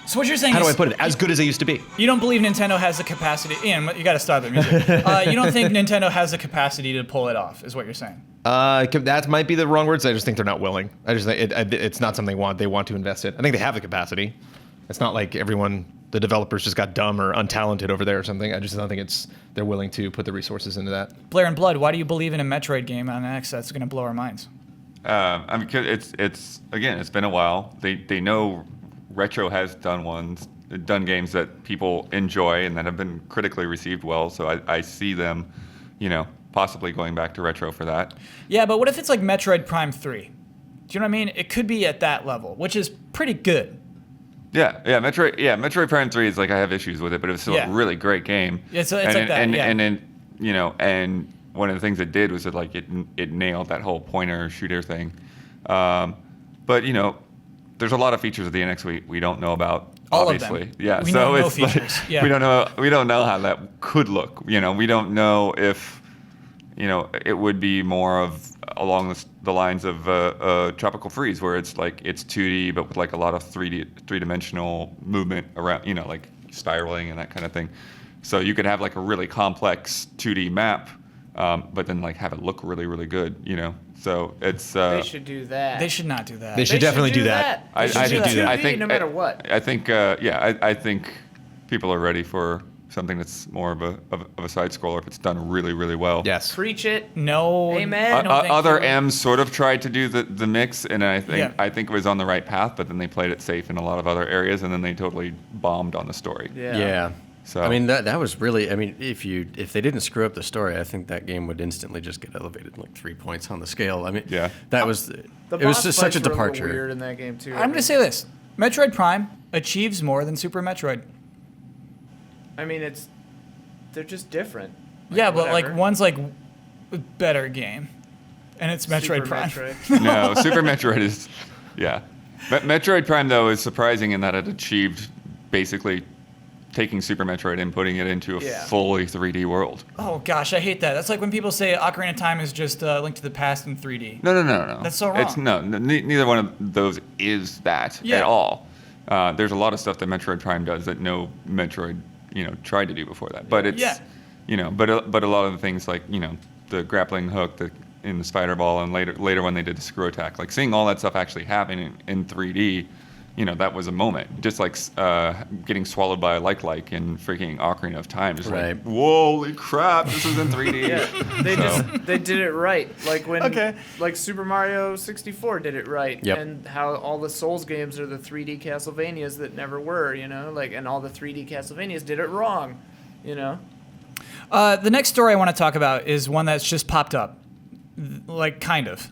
So what you're saying How is, do I put it? As good as they used to be. you don't believe Nintendo has the capacity. Ian, you got to stop the music. You don't think Nintendo has the capacity to pull it off, is what you're saying. That might be the wrong words. I just think they're not willing. I just think it's not something they want. They want to invest in. I think they have the capacity. It's not like the developers just got dumb or untalented over there or something. I just don't think they're willing to put the resources into that. Blair and Blood, why do you believe in a Metroid game on X that's going to blow our minds? I mean, 'cause it's been a while. They know Retro has done games that people enjoy and that have been critically received well. So I see them, possibly going back to Retro for that. Yeah, but what if it's like Metroid Prime 3? Do you know what I mean? It could be at that level, which is pretty good. Yeah, Metroid Prime 3 is like, I have issues with it, but it was still a really great game. It's like that, and then and one of the things it did was it nailed that whole pointer shooter thing. But there's a lot of features of the NX we don't know about. All obviously. of them. Yeah, we so know no it's features. like, Yeah. we don't know how that could look. We don't know if it would be more of along the lines of Tropical Freeze, where it's like it's 2D but with like a lot of three-dimensional movement around, like spiraling and that kind of thing. So you could have like a really complex 2D map, but then like have it look really, really good. So it's. They should do that. They should not do that. They should definitely do that. I should should do that. that. I think no matter what. I think I think people are ready for something that's more of a side scroller if it's done really, really well. Yes. Preach it. No. Amen. No, thank Other you. M's sort of tried to do the mix, and I think Yeah. it was on the right path, but then they played it safe in a lot of other areas, and then they totally bombed on the story. Yeah. So I mean that was really. I mean, if they didn't screw up the story, I think that game would instantly just get elevated like 3 points on the scale. I mean, Yeah. that was. The It was boss just such a fights were little departure. weird in that game too. I'm going to say this. Metroid Prime achieves more than Super Metroid. I mean, they're just different. Yeah, but like whatever. one's like a better game, and it's Metroid Super Prime. Metroid. no, Super Metroid is, yeah. Metroid Prime though is surprising in that it achieved basically taking Super Metroid and putting it into a fully 3D world. Oh gosh, I hate that. That's like when people say Ocarina of Time is just Link to the Past in 3D. No. That's so wrong. It's neither one of those is that Yeah. at all. There's a lot of stuff that Metroid Prime does that no Metroid, tried to do before that. But it's, but a lot of the things like, the grappling hook, in the spider ball, and later when they did the screw attack, like seeing all that stuff actually happen in 3D. That was a moment. Just like getting swallowed by a like in freaking Ocarina of Time. Just Right. like, holy crap, this is in 3D. They did it right. Like when Okay. like Super Mario 64 did it right. Yep. And how all the Souls games are the 3D Castlevanias that never were, and all the 3D Castlevanias did it wrong, The next story I want to talk about is one that's just popped up. Like, kind of.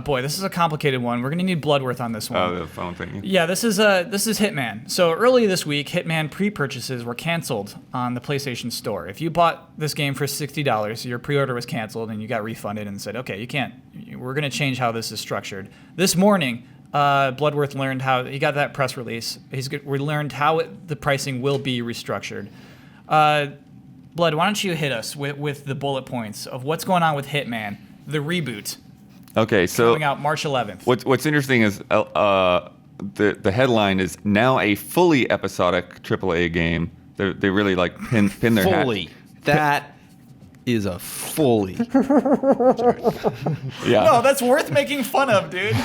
Boy, this is a complicated one. We're going to need Bloodworth on this one. Oh, the phone thing. Yeah, this is Hitman. So early this week, Hitman pre-purchases were canceled on the PlayStation Store. If you bought this game for $60, your pre-order was canceled and you got refunded and said, okay, you can't. We're going to change how this is structured. This morning, Bloodworth learned how he got that press release. We learned how the pricing will be restructured. Blood, why don't you hit us with the bullet points of what's going on with Hitman, the reboot, Okay, so coming out March 11th. what's interesting is the headline is now a fully episodic AAA game. They really like pin their Fully. hat. That is a fully. Yeah. No, that's worth making fun of, dude.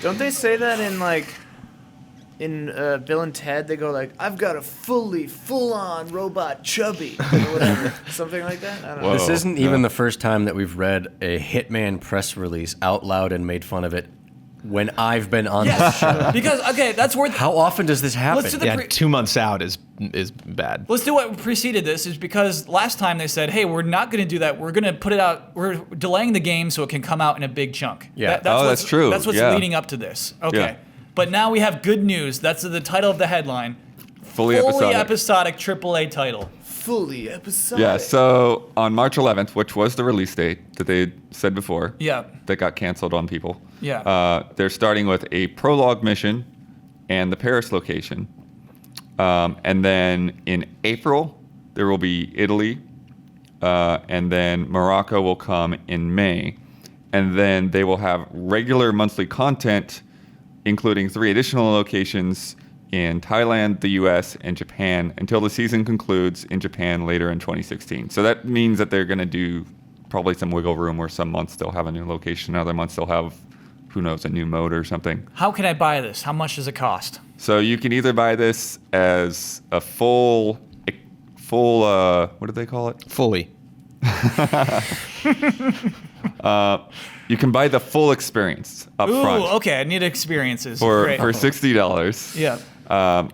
Don't they say that in Bill and Ted? They go like, "I've got a full-on robot chubby," or whatever, something like that. I don't know. Whoa. This isn't even the first time that we've read a Hitman press release out loud and made fun of it when I've been on this show. Because that's worth. How often does this happen? Let's do the Yeah, 2 months out is bad. Let's do what preceded this, is because last time they said, hey, we're not going to do that. We're going to put it out. We're delaying the game so it can come out in a big chunk. Yeah. That's true. That's what's Yeah. leading up to this. Okay. Yeah. But now we have good news. That's the title of the headline. Fully episodic AAA title. Fully episodic. Yeah, so on March 11th, which was the release date that they said before, Yeah. that got canceled on people. Yeah. They're starting with a prologue mission and the Paris location. And then in April, there will be Italy. And then Morocco will come in May. And then they will have regular monthly content, including 3 additional locations in Thailand, the US, and Japan until the season concludes in Japan later in 2016. So that means that they're going to do probably some wiggle room where some months they'll have a new location, other months they'll have, who knows, a new mode or something. How can I buy this? How much does it cost? So you can either buy this as a full, what do they call it? Fully. You can buy the full experience up front Okay. I need experiences. for Great. $60. Yeah.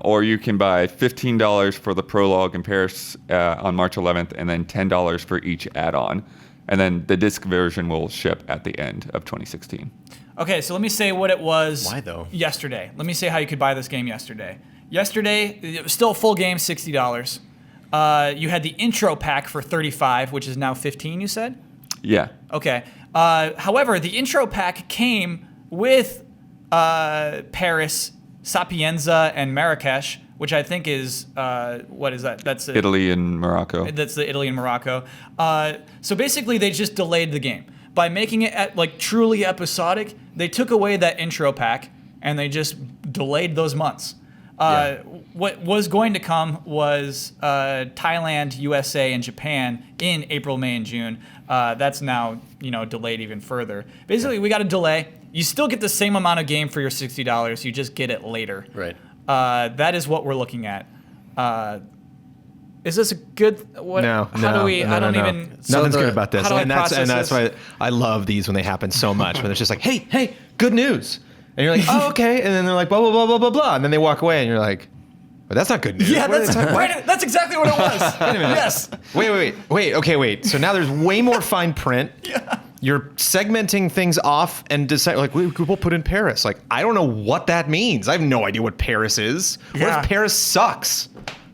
Or you can buy $15 for the prologue in Paris on March 11th, and then $10 for each add-on. And then the disc version will ship at the end of 2016. Okay, so let me say what it was. Why, though? Yesterday. Let me say how you could buy this game yesterday. Yesterday, it was still a full game, $60. You had the intro pack for $35, which is now $15, you said? Yeah. Okay. However, the intro pack came with Paris, Sapienza, and Marrakesh, which I think is, what is that? That's Italy and Morocco. That's the Italy and Morocco. So basically, they just delayed the game. By making it truly episodic, they took away that intro pack, and they just delayed those months. What was going to come was Thailand, USA, and Japan in April, May, and June. That's now delayed even further. Basically, we got a delay. You still get the same amount of game for your $60. You just get it later. Right. That is what we're looking at. Is this a good? What? No, How do we? no, I don't no. even. Nothing's good about this, how do I and that's process why I love these when they happen so much. When it's just like, hey, good news, and you're like, oh, okay, and then they're like, blah blah blah blah blah blah, and then they walk away, and you're like, well, that's not good news. Yeah, What are that's they talking- right. That's exactly what it was. Wait a minute. Yes. Wait. Okay, wait. So now there's way more fine print. Yeah. You're segmenting things off and decide we'll put in Paris. Like, I don't know what that means. I have no idea what Paris is. What Yeah. if Paris sucks?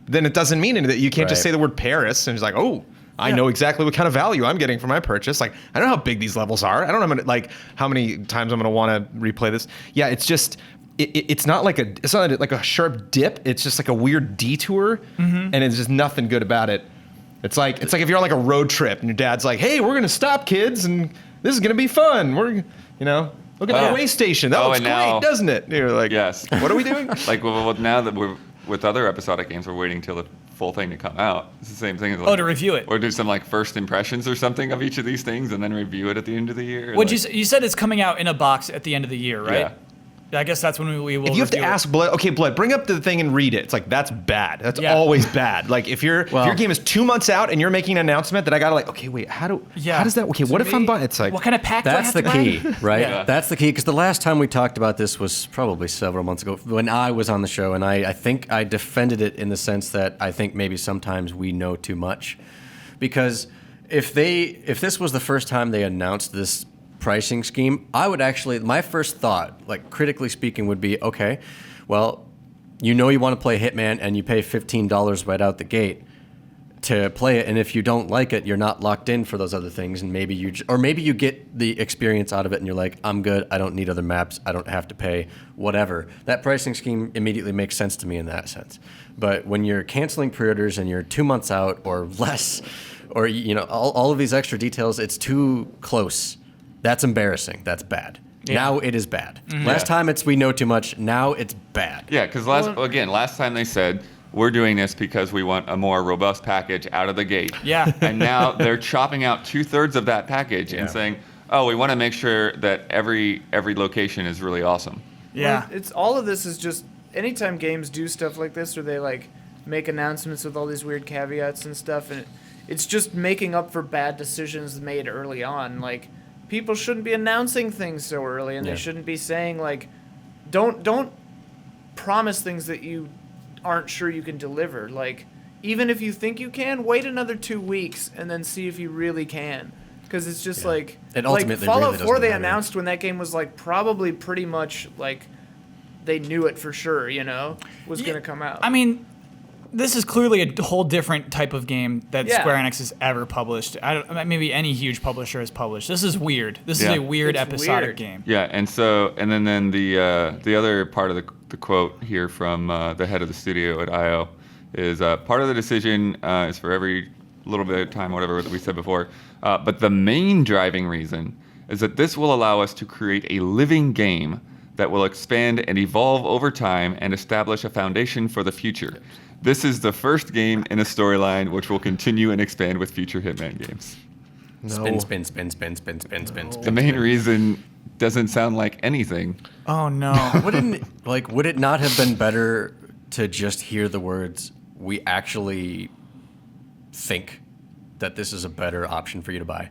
Then it doesn't mean anything. You can't just Right. say the word Paris and it's like, oh, I know exactly what kind of value I'm getting for my purchase. Like, I don't know how big these levels are. I don't know how many times I'm going to want to replay this. Yeah, it's just it's not like a sharp dip. It's just like a weird detour, and it's just nothing good about it. It's like if you're on like a road trip and your dad's like, "Hey, we're gonna stop, kids, and this is gonna be fun. We're look at the way station. That looks and now- great, doesn't it?" And you're like, Yes. What are we doing? Now that we're with other episodic games, we're waiting till the full thing to come out. It's the same thing as To review it. or do some first impressions or something of each of these things, and then review it at the end of the year. What you said it's coming out in a box at the end of the year, right? Yeah. I guess that's when we will. If you have to review it. ask Blood, okay, Blood, bring up the thing and read it. It's like, that's bad. That's Yeah. always bad. Like if your game is 2 months out and you're making an announcement that I gotta okay, wait, how does that? Okay, what if I'm buying? It's like, What kind of pack do I That's have the to key, buy? right? Yeah. That's the key, because the last time we talked about this was probably several months ago when I was on the show, and I think I defended it in the sense that I think maybe sometimes we know too much. Because if this was the first time they announced this pricing scheme, I would actually, my first thought, critically speaking, would be, okay, well, you want to play Hitman and you pay $15 right out the gate to play it, and if you don't like it, you're not locked in for those other things, and maybe you get the experience out of it and you're like, I'm good, I don't need other maps, I don't have to pay whatever. That pricing scheme immediately makes sense to me in that sense. But when you're canceling pre-orders and you're 2 months out or less, or all of these extra details, it's too close. That's embarrassing. That's bad. Yeah. Now it is bad. Mm-hmm. Last time we know too much. Now it's bad. Yeah, because last time they said, we're doing this because we want a more robust package out of the gate. Yeah. And now they're chopping out 2/3 of that package and saying, oh, we want to make sure that every location is really awesome. Yeah. Well, it's all of this is just anytime games do stuff like this, or they make announcements with all these weird caveats and stuff, and it's just making up for bad decisions made early on. people shouldn't be announcing things so early, and they shouldn't be saying like, don't promise things that you aren't sure you can deliver. Like, even if you think you can, wait another 2 weeks and then see if you really can. Because it's just like, it ultimately Fallout really 4 doesn't they matter. announced when that game was like probably pretty much like they knew it for sure, was going to come out. I mean, this is clearly a whole different type of game that Square Enix has ever published. Maybe any huge publisher has published. This is weird. This is a weird It's episodic weird. game. Yeah, and then the other part of the quote here from the head of the studio at IO is part of the decision is for every little bit of time, whatever that we said before. But the main driving reason is that this will allow us to create a living game that will expand and evolve over time and establish a foundation for the future. This is the first game in a storyline which will continue and expand with future Hitman games. Spin. The main reason doesn't sound like anything. Oh no. Would it not have been better to just hear the words, "We actually think that this is a better option for you to buy"?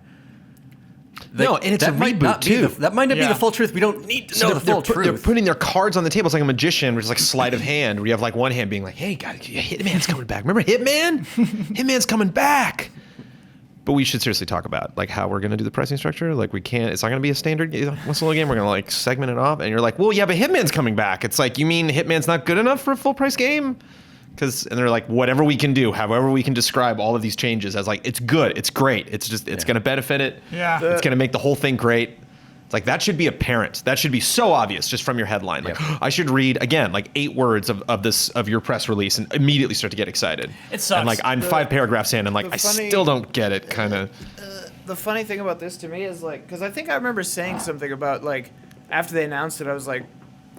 No, and it's a might reboot, not be too. that might not be Yeah. the full truth. We don't need to know the full They're truth. putting their cards on the table. It's like a magician, which is like sleight of hand, where you have like one hand being like, "Hey, guys, Hitman's coming back. Remember Hitman? Hitman's coming back." But we should seriously talk about like how we're going to do the pricing structure. Like we can't. It's not going to be a standard muscle game. We're going to like segment it off. And you're like, "Well, yeah, but Hitman's coming back." It's like, you mean Hitman's not good enough for a full price game? And they're like, whatever we can do, however we can describe all of these changes as like, it's good, it's great, it's going to benefit it. Yeah. It's going to make the whole thing great. It's like, that should be apparent. That should be so obvious just from your headline. Like, I should read, again, like 8 words of your press release and immediately start to get excited. It sucks. And like, I'm 5 paragraphs in and like, I still don't get it, kind of. The funny thing about this to me is like, because I think I remember saying something about like, after they announced it, I was like,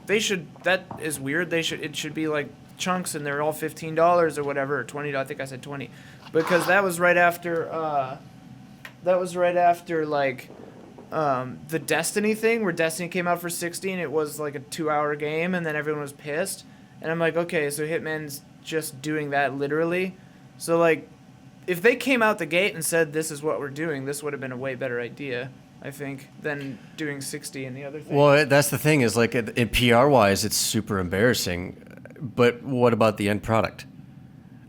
that is weird. It should be like chunks and they're all $15 or whatever, or $20. I think I said 20, because that was right after like the Destiny thing, where Destiny came out for 60 and it was like a 2-hour game, and then everyone was pissed. And I'm like, okay, so Hitman's just doing that literally. So like, if they came out the gate and said this is what we're doing, this would have been a way better idea, I think, than doing 60 and the other thing. Well, that's the thing is like, PR wise, it's super embarrassing. But what about the end product?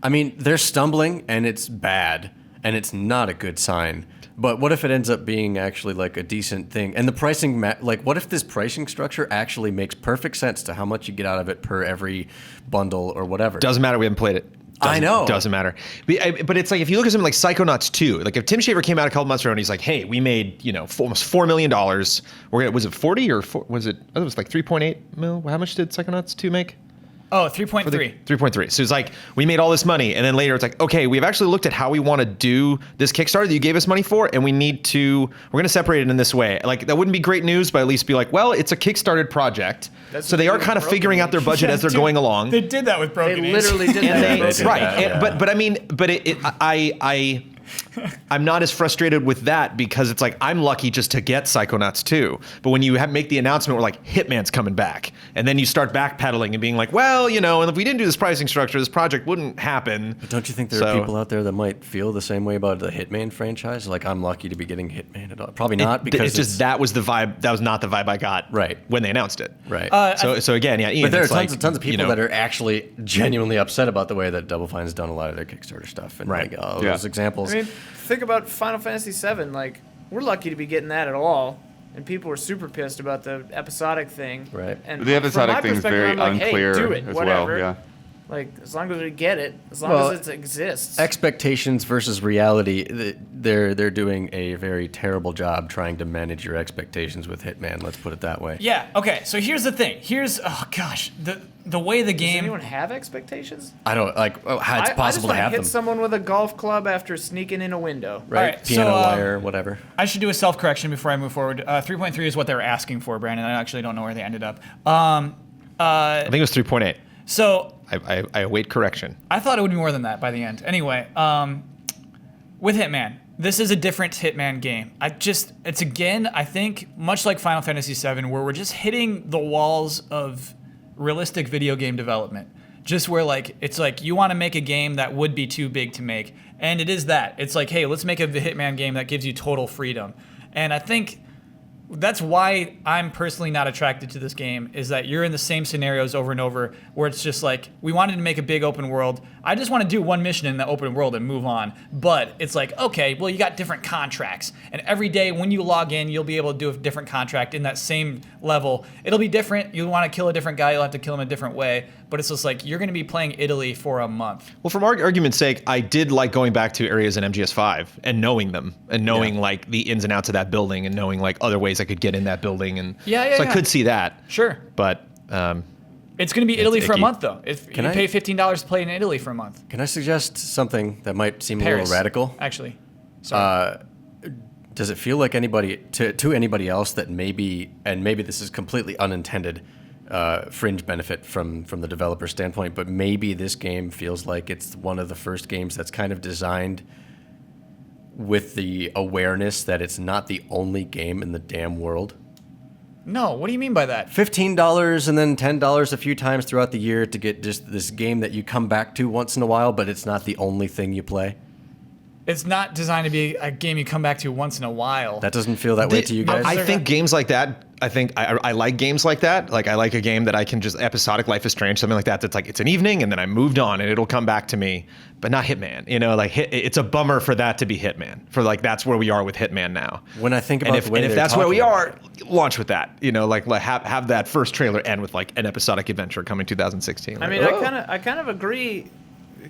I mean, they're stumbling and it's bad and it's not a good sign. But what if it ends up being actually like a decent thing? And the pricing, like, what if this pricing structure actually makes perfect sense to how much you get out of it per every bundle or whatever? Doesn't matter. We haven't played it. I know. Doesn't matter. But it's like, if you look at something like Psychonauts 2, like if Tim Schafer came out a couple months ago and he's like, "Hey, we made, almost $4 million. Was it 40 or was it? It was like 3.8 mil. How much did Psychonauts 2 make? Oh, 3.3. 3.3. So it's like, we made all this money, and then later it's like, okay, we've actually looked at how we want to do this Kickstarter that you gave us money for, and we're going to separate it in this way. Like, that wouldn't be great news, but at least be like, well, it's a Kickstarted project. So they are kind of figuring out their budget as they're going along. They did that with Broken They Age. literally did that. they did Right. that, yeah. But I mean, I'm not as frustrated with that, because it's like, I'm lucky just to get Psychonauts 2. But when you make the announcement, we're like, Hitman's coming back, and then you start backpedaling and being like, well, and if we didn't do this pricing structure, this project wouldn't happen. But don't you think there are people out there that might feel the same way about the Hitman franchise? Like, I'm lucky to be getting Hitman at all. Probably not, because it's just that was the vibe. That was not the vibe I got when they announced it. Right. So again, yeah. Ian, But there are it's tons of people that are actually genuinely upset about the way that Double Fine's done a lot of their Kickstarter stuff. And Right. like, all Yeah. those examples. I mean, think about Final Fantasy VII. Like, we're lucky to be getting that at all, and people were super pissed about the episodic thing. Right. And The episodic from my thing is perspective, very I'm like, unclear hey, do it, as whatever. well. Yeah. Like, as long as we get it, as long Well, as it exists. Expectations versus reality. They're doing a very terrible job trying to manage your expectations with Hitman. Let's put it that way. Yeah. Okay. So here's the thing. The way the Does game. anyone have expectations? I don't like how it's I just possible to want have hit them. someone with a golf club after sneaking in a window. Right. All right, Piano so, wire, whatever. I should do a self-correction before I move forward. 3.3 is what they were asking for, Brandon. I actually don't know where they ended up. I think it was 3.8. So I await correction. I thought it would be more than that by the end. Anyway, with Hitman, this is a different Hitman game. I think, much like Final Fantasy VII, where we're just hitting the walls of realistic video game development. Just where, like, it's like, you want to make a game that would be too big to make. And it is that. It's like, hey, let's make a Hitman game that gives you total freedom. And I think That's why I'm personally not attracted to this game, is that you're in the same scenarios over and over where it's just like, we wanted to make a big open world. I just want to do one mission in the open world and move on. But it's like, okay, well, you got different contracts. And every day when you log in, you'll be able to do a different contract in that same level. It'll be different. You want to kill a different guy, you'll have to kill him a different way. But it's just like, you're going to be playing Italy for a month. Well, from argument's sake, I did like going back to areas in MGS5 and knowing them and knowing like the ins and outs of that building and knowing like other ways I could get in that building. And so I could see that. Sure. But it's going to be Italy for a icky. month, though. If you pay $15 to play in Italy for a month. Can I suggest something that might seem Paris, a little radical? Actually. Sorry. Does it feel like anybody to anybody else that maybe this is completely unintended fringe benefit from the developer standpoint, but maybe this game feels like it's one of the first games that's kind of designed with the awareness that it's not the only game in the damn world? No, what do you mean by that? $15 and then $10 a few times throughout the year to get just this game that you come back to once in a while, but it's not the only thing you play? It's not designed to be a game you come back to once in a while. That doesn't feel that way to you guys? I think games like that, I like games like that. Like, I like a game that I can just episodic Life is Strange, something like that. That's like, it's an evening and then I moved on and it'll come back to me, but not Hitman. You know, like it's a bummer for that to be Hitman. For like, that's where we are with Hitman now. When I think about the way, and if that's where we are, launch with that. You know, like have that first trailer end with like an episodic adventure coming 2016. Like, I mean, I kind of agree.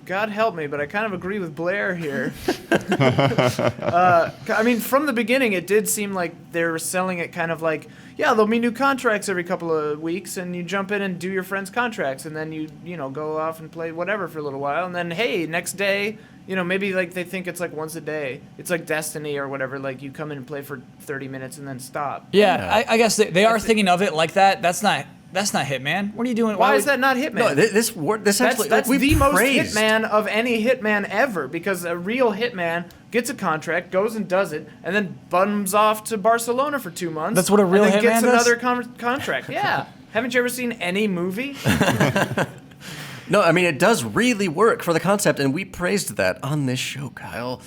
God help me, but I kind of agree with Blair here. I mean, from the beginning, it did seem like they were selling it kind of like, yeah, there'll be new contracts every couple of weeks, and you jump in and do your friends' contracts, and then you go off and play whatever for a little while, and then, hey, next day, maybe like they think it's like once a day. It's like Destiny or whatever, like you come in and play for 30 minutes and then stop. Yeah. I guess they are thinking of it like that. That's not Hitman. What are you doing? Why is that not Hitman? No, this actually that's we've the most praised. Hitman of any Hitman ever, because a real Hitman gets a contract, goes and does it, and then bums off to Barcelona for 2 months. That's what a real and then Hitman gets does? another contract. Yeah. Haven't you ever seen any movie? No, I mean, it does really work for the concept, and we praised that on this show, Kyle.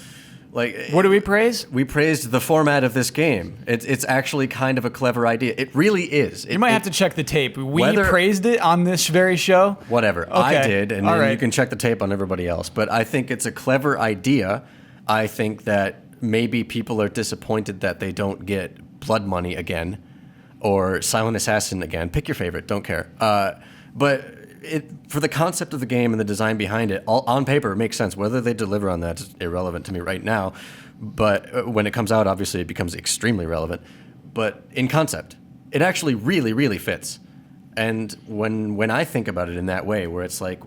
Like, What do we praise? we praised the format of this game. It's actually kind of a clever idea. It really is. You might have to check the tape. We whether- praised it on this very show. Whatever. I Okay. did, and All then you right. can check the tape on everybody else. But I think it's a clever idea. I think that maybe people are disappointed that they don't get Blood Money again or Silent Assassin again. Pick your favorite. Don't care. But for the concept of the game and the design behind it, all on paper, it makes sense. Whether they deliver on that is irrelevant to me right now. But when it comes out, obviously, it becomes extremely relevant. But in concept, it actually really, really fits. And when I think about it in that way, where it's like,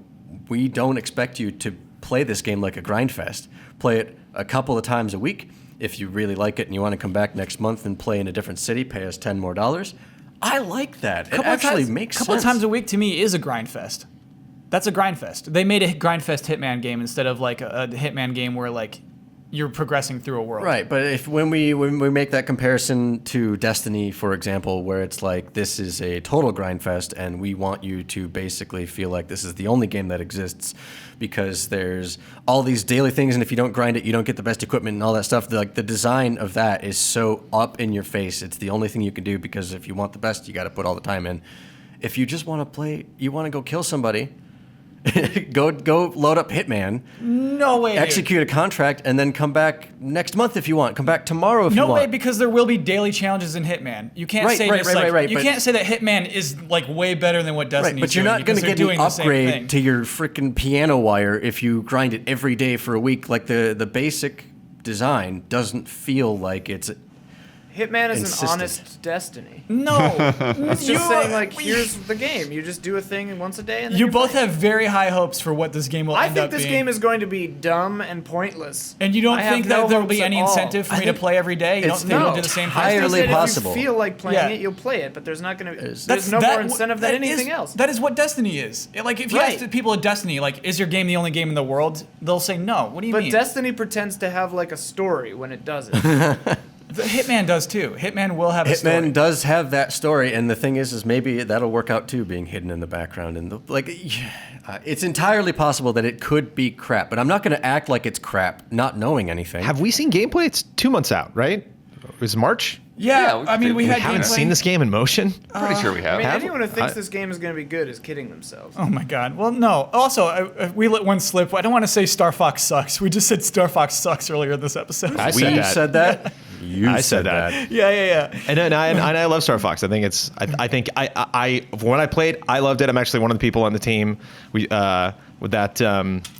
we don't expect you to play this game like a grind fest. Play it a couple of times a week. If you really like it and you want to come back next month and play in a different city, pay us $10 more. I like that. It actually makes sense. A couple of times a week to me is a grind fest. That's a grind fest. They made a grind fest Hitman game instead of like a Hitman game where like you're progressing through a world. Right, but when we make that comparison to Destiny, for example, where it's like this is a total grind fest, and we want you to basically feel like this is the only game that exists because there's all these daily things, and if you don't grind it, you don't get the best equipment and all that stuff. Like the design of that is so up in your face. It's the only thing you can do, because if you want the best, you got to put all the time in. If you just want to play, you want to go kill somebody. go load up Hitman. No way. Execute a contract and then come back next month if you want. Come back tomorrow if you No want. way, because there will be daily challenges in Hitman. You can't Right, say right, just right, like, right, right, you but- can't say that Hitman is like way better than what Destiny's Right, but you're doing, not going because to they're get an doing the same thing. upgrade to your freaking piano wire if you grind it every day for a week. Like the basic design doesn't feel like it's. Hitman is Insistent. an honest Destiny. No. It's just saying, like, here's the game. You just do a thing once a day, and then You you're both playing. have very high hopes for what this game will I end think up this being. game is going to be dumb and pointless. And you don't I have think no that there will hopes be any at all. incentive for I me to think play every day? You don't it's think we'll no, do the same thing? entirely Just that possible. If you feel like playing Yeah. it, you'll play it, but there's not going to. There's There's no more incentive than that anything is- else. That is what Destiny is. Like, if you Right. ask people at Destiny, like, is your game the only game in the world? They'll say no. What do you But mean? Destiny pretends to have like a story when it doesn't. The Hitman does too. Hitman will have a story. Hitman does have that story, and the thing is maybe that'll work out too, being hidden in the background. And it's entirely possible that it could be crap, but I'm not going to act like it's crap, not knowing anything. have we seen gameplay? It's 2 months out, right? It was March. Yeah, I mean, we had Haven't gameplay. seen this game in motion. Pretty sure we have. I mean, Have- anyone who thinks I- this game is going to be good is kidding themselves. Oh my god. Well, no. Also, we let one slip. I don't want to say Star Fox sucks. We just said Star Fox sucks earlier in this episode. I We said that. said that. You I said said that. Yeah. And I love Star Fox. I think it's. I think when I played, I loved it. I'm actually one of the people on the team. We with that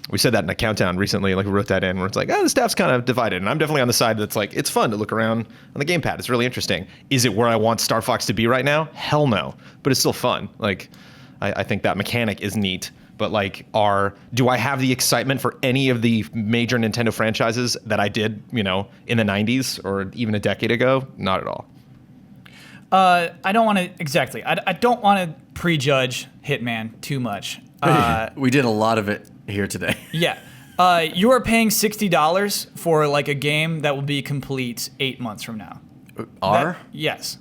we said that in a countdown recently. Like we wrote that in where it's like, the staff's kind of divided, and I'm definitely on the side that's like it's fun to look around on the gamepad. It's really interesting. Is it where I want Star Fox to be right now? Hell no. But it's still fun. Like I think that mechanic is neat. But like, do I have the excitement for any of the major Nintendo franchises that I did, in the 90s or even a decade ago? Not at all. I don't want to exactly. I don't want to prejudge Hitman too much. We did a lot of it here today. Yeah. You are paying $60 for like a game that will be complete 8 months from now. Yes.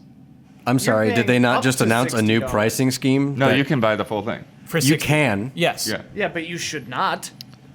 I'm sorry, did they paying not up just to announce a new $60. pricing scheme? No, that- you can buy the full thing. For You 60 can. Yes. Yeah. Yeah, but you should not.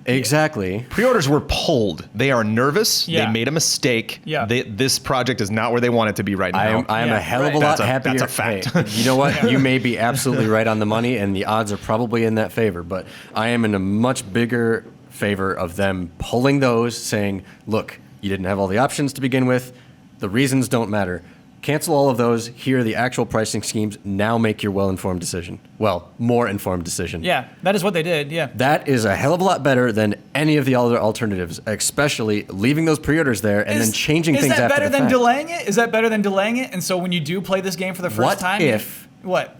Exactly. Pre-orders were pulled. They are nervous. Yeah. They made a mistake. Yeah. This project is not where they want it to be right now. I am Yeah, a hell of a right. lot That's a- happier. that's a fact. Hey, you know what? You may be absolutely right on the money, and the odds are probably in that favor. But I am in a much bigger favor of them pulling those, saying, "Look, you didn't have all the options to begin with. The reasons don't matter. Cancel all of those. Here are the actual pricing schemes. Now make your well-informed decision. Well, more informed decision." Yeah, that is what they did. Yeah. That is a hell of a lot better than any of the other alternatives, especially leaving those pre-orders there and then changing things after Is that better the than fact. delaying it? Is that better than delaying it? And so when you do play this game for the first What time, if- what?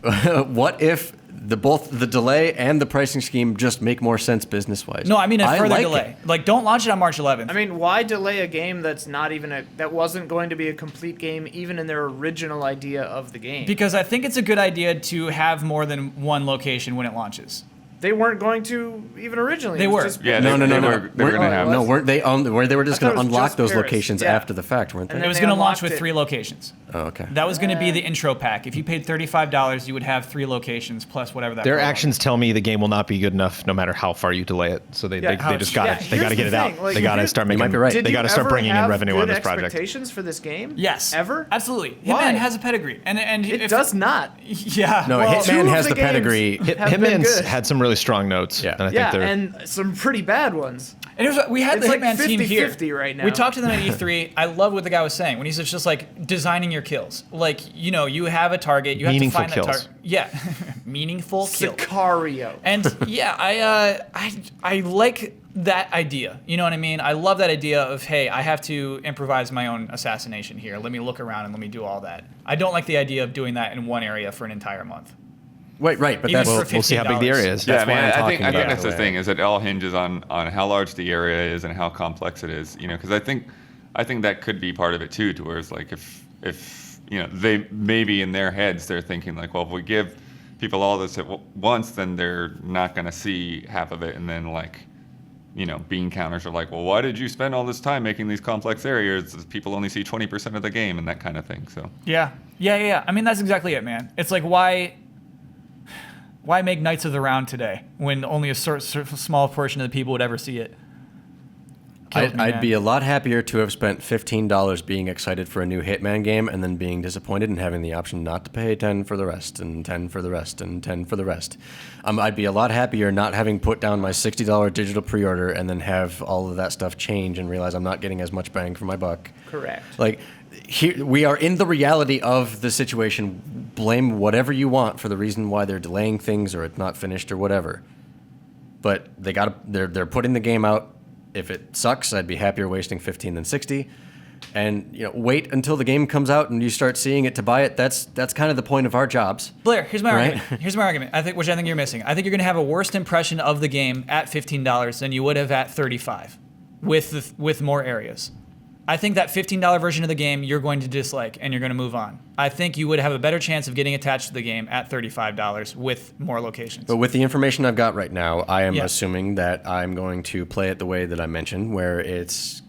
What if both the delay and the pricing scheme just make more sense business-wise? No, I mean a further like delay. it. Like, don't launch it on March 11th. I mean, why delay a game that's not even that wasn't going to be a complete game, even in their original idea of the game? because I think it's a good idea to have more than one location when it launches. They weren't going to even originally. They It was were. just- Yeah, No. They were Oh, going to have. No, weren't they? Where they were just I thought going to it was unlock just those Paris. locations Yeah. after the fact, weren't they? And It was they going to launch unlocked with it. 3 locations. Oh, okay. That was going to be the intro pack. If you paid $35, you would have 3 locations plus whatever that. Their was. actions tell me the game will not be good enough, no matter how far you delay it. So they just got Yeah, to. They got to here's get it the out. thing, like, They got to you- start You making. might be right. Did They you got to start ever bringing in have revenue good on this project. expectations for this game? Yes. Ever? Absolutely. Why? Hitman has a pedigree, and It if does not. Yeah. No, well, two Hitman of has the the games pedigree. have been Hitman's good. had some really strong notes. Yeah. And I think Yeah, they're. and some pretty bad ones. And here's what we had It's the like Hitman team here 50-50 right now. We talked to them at E3. I love what the guy was saying when he's just like designing your kills. Like, you have a target, you have to Meaningful find that kills. target. Yeah, meaningful kill. Sicario. And yeah, I like that idea. You know what I mean? I love that idea of, hey, I have to improvise my own assassination here. Let me look around and let me do all that. I don't like the idea of doing that in one area for an entire month. Wait, right, but Even that's for We'll see how big the $15. area is. Yeah, That's why I'm I think talking about that's it. the thing is it all hinges on how large the area is and how complex it is. Because I think that could be part of it too. To where it's like if they maybe in their heads they're thinking like, well, if we give people all this at once, then they're not going to see half of it, and then like. Bean counters are like, well, why did you spend all this time making these complex areas? People only see 20% of the game and that kind of thing. So Yeah. I mean, that's exactly it, man. It's like, why make Knights of the Round today when only a small portion of the people would ever see it? Kills me, I'd man. be a lot happier to have spent $15 being excited for a new Hitman game and then being disappointed and having the option not to pay 10 for the rest and 10 for the rest and 10 for the rest. I'd be a lot happier not having put down my $60 digital pre-order and then have all of that stuff change and realize I'm not getting as much bang for my buck. Correct. Like, here we are in the reality of the situation. Blame whatever you want for the reason why they're delaying things or it's not finished or whatever. But they're putting the game out. If it sucks, I'd be happier wasting 15 than 60. And wait until the game comes out and you start seeing it to buy it. That's kind of the point of our jobs. Blair, here's my Right? argument. Here's my argument. Which I think you're missing. I think you're going to have a worse impression of the game at $15 than you would have at $35, with more areas. I think that $15 version of the game you're going to dislike and you're going to move on. I think you would have a better chance of getting attached to the game at $35 with more locations. But with the information I've got right now, I am Yeah. assuming that I'm going to play it the way that I mentioned, where it's,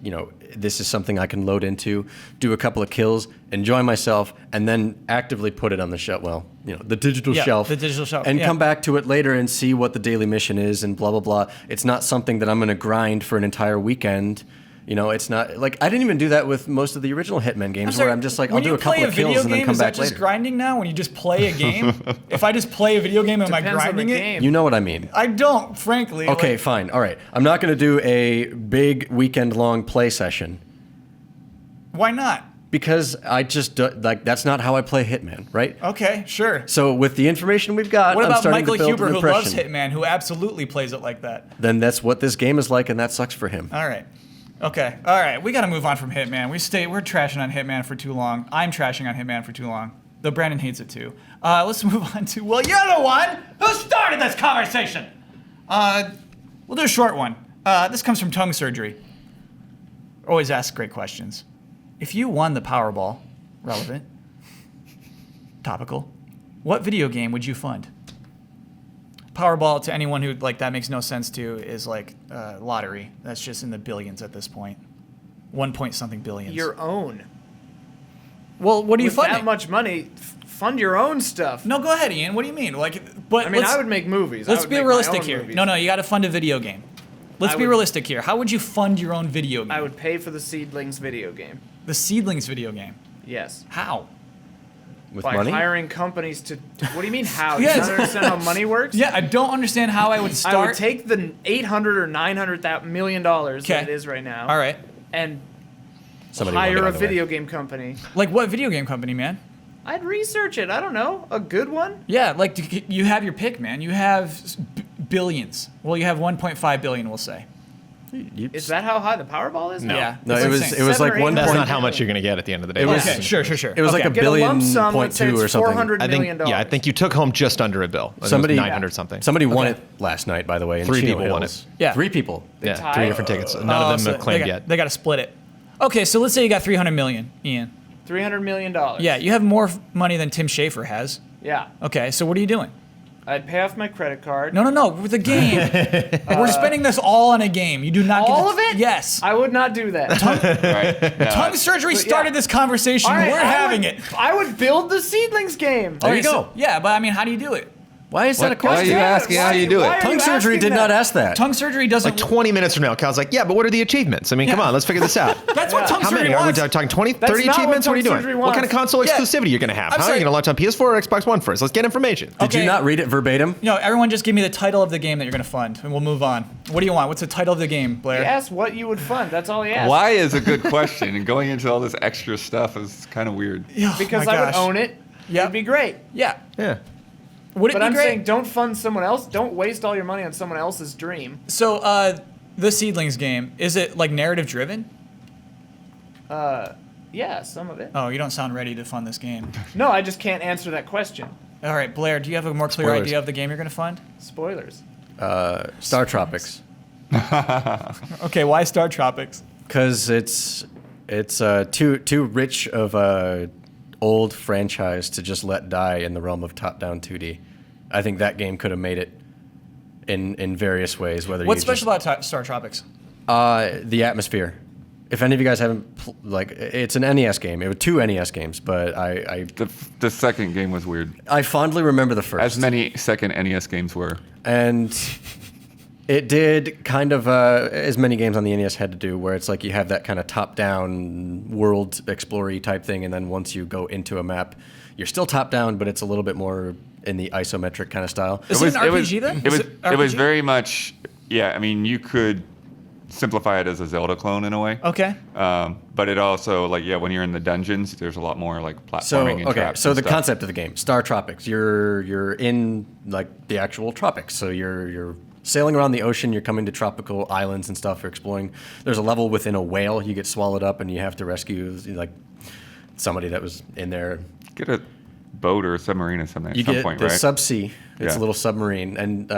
this is something I can load into, do a couple of kills, enjoy myself, and then actively put it on the shelf. Well, the digital Yeah, shelf. the digital shelf, And yeah. come back to it later and see what the daily mission is and blah, blah, blah. It's not something that I'm going to grind for an entire weekend You know, it's not like I didn't even do that with most of the original Hitman games, where I'm just like, I'll do a couple of kills and then come back later. Is that just later. grinding now? When you just play a game? If I just play a video game, am I Depends on the grinding it? game. You know what I mean? I don't, frankly. Okay, like- fine. All right. I'm not going to do a big weekend-long play session Why not? because I just like that's not how I play Hitman, right? Okay, sure. So with the information we've got, What I'm about starting Michael to build Huber, an who impression. loves Hitman, who absolutely plays it like that? Then that's what this game is like, and that sucks for him. All right. Okay. All right. We got to move on from Hitman. We're trashing on Hitman for too long. I'm trashing on Hitman for too long. Though Brandon hates it too. Let's move on to, well, you're the one who started this conversation. We'll do a short one. This comes from Tongue Surgery. Always ask great questions. If you won the Powerball, relevant, topical, what video game would you fund? Powerball, to anyone who like that makes no sense to, is like lottery. That's just in the billions at this point. 1 point something billions. Your own. Well, what are you With funding? that much money, fund your own stuff. No, go ahead, Ian. What do you mean? Like, but I mean, let's, I would make movies. let's I would be make my realistic own here. movies. No, you got to fund a video game. Let's I be would- realistic here. How would you fund your own video game? I would pay for the Seedlings video game. The Seedlings video game. Yes. How? With By money? hiring companies to. What do you mean how? Yes. You don't understand how money works? Yeah, I don't understand how I would start. I would take the $800 or $900 million that Okay. it is right now. All right. And Somebody won it, hire by a the way. video game company. Like what video game company, man? I'd research it. I don't know. A good one? Yeah, like you have your pick, man. You have billions. Well, you have 1.5 billion, we'll say. Is that how high the Powerball is? No. Yeah. No, it's it was insane. it was 7 like or 8 one That's point. not how much you're going to get at the end of the day. It was- Okay, sure. It was like Okay. a Get a lump billion sum, point let's say two or it's something. $400 I million. think, yeah, I think you took home just under $1 billion. Somebody 900 something. Somebody won Okay. it last night, by the way. In Three Chino people won Hills. it. Yeah. 3 people. Yeah, tied? 3 different tickets. None Oh, of them so have claimed they yet. They got to split it. Okay, so let's say you got 300 million, Ian. $300 million. Yeah, you have more money than Tim Schafer has. Yeah. Okay, so what are you doing? I'd pay off my credit card. No, with a game. We're spending this all on a game. You do not get All to- of it? Yes. I would not do that. Right? No, Tongue surgery started yeah. this conversation. All right, We're I having would- it. I would build the Seedlings game. There you Okay, so- go. yeah, but I mean, how do you do it? Why is that a Why are question? you asking how you do why it? are Tongue you surgery asking did not that? ask that. Tongue surgery doesn't. Like 20 minutes from now, Cal's like, yeah, but what are the achievements? I mean, come Yeah. on, let's figure this out. That's what tongue How surgery many? Are we wants. talking 20, That's 30 not what achievements? What are you tongue doing? surgery What kind of wants. console Yeah. exclusivity you're going to have? I'm Huh? sorry. You're going to launch on PS4 or Xbox One first. Let's get information. Did Okay. you not read it verbatim? No, everyone just give me the title of the game that you're going to fund, and we'll move on. What do you want? What's the title of the game, Blair? He asked what you would fund. That's all he asked. Why is a good question, and going into all this extra stuff is kind of weird. Oh, Because my I would gosh. own it. Yeah. It'd be great. Yeah. Yeah. Would it But be I'm great? saying don't fund someone else. Don't waste all your money on someone else's dream. So, the Seedlings game, is it like narrative driven? Yeah, some of it. Oh, you don't sound ready to fund this game. No, I just can't answer that question. All right, Blair, do you have a more clear Spoilers. idea of the game you're going to fund? Spoilers. Star Tropics. Okay, why Star Tropics? Because it's too rich of a old franchise to just let die in the realm of top-down 2D. I think that game could have made it in various ways. Whether What's you special about Star Tropics? the atmosphere. If any of you guys haven't it's an NES game. It was 2 NES games, but The second game was weird, I fondly remember the first. as many second NES games were. And it did kind of as many games on the NES had to do, where it's like you have that kind of top-down world explorer type thing, and then once you go into a map, you're still top-down, but it's a little bit more in the isometric kind of style. Is it an RPG then? It was. Is It was RPG? very much. Yeah, I mean, you could simplify it as a Zelda clone in a way. Okay. But it also when you're in the dungeons, there's a lot more like platforming and traps. So and the stuff. concept of the game, Star Tropics, you're in like the actual tropics. So you're sailing around the ocean, you're coming to tropical islands and stuff, you're exploring. There's a level within a whale, you get swallowed up and you have to rescue like somebody that was in there. Get a boat or a submarine or something You at some get point, the right? subsea. It's Yeah. a little submarine, and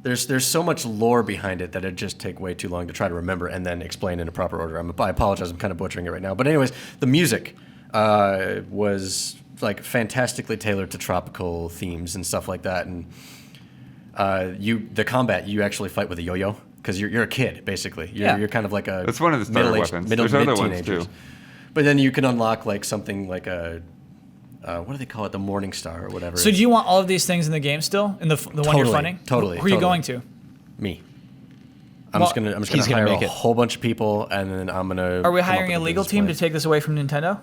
there's so much lore behind it that it'd just take way too long to try to remember and then explain in a proper order. I apologize, I'm kind of butchering it right now. But anyways, the music was like fantastically tailored to tropical themes and stuff like that. And the combat, you actually fight with a yo-yo because you're a kid basically. You're kind of like a That's one of the starter middle-aged- weapons. middle- There's other ones, mid-teenagers. too. But then you can unlock like something like a what do they call it? The Morning Star or whatever. So do you want all of these things in the game still? In the one you're Totally, funding? totally, Who are you totally. going to? Me. I'm just gonna he's gonna hire make a it. whole bunch of people, and then I'm gonna. Are we come up hiring with a legal business team plan. to take this away from Nintendo?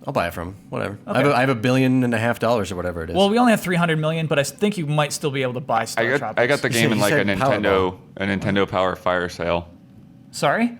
I'll buy it from 'em, whatever. Okay. I have $1.5 billion or whatever it is. Well, we only have 300 million, but I think you might still be able to buy Star Tropics. I got the game in You like a said Nintendo Power Fire sale. Sorry?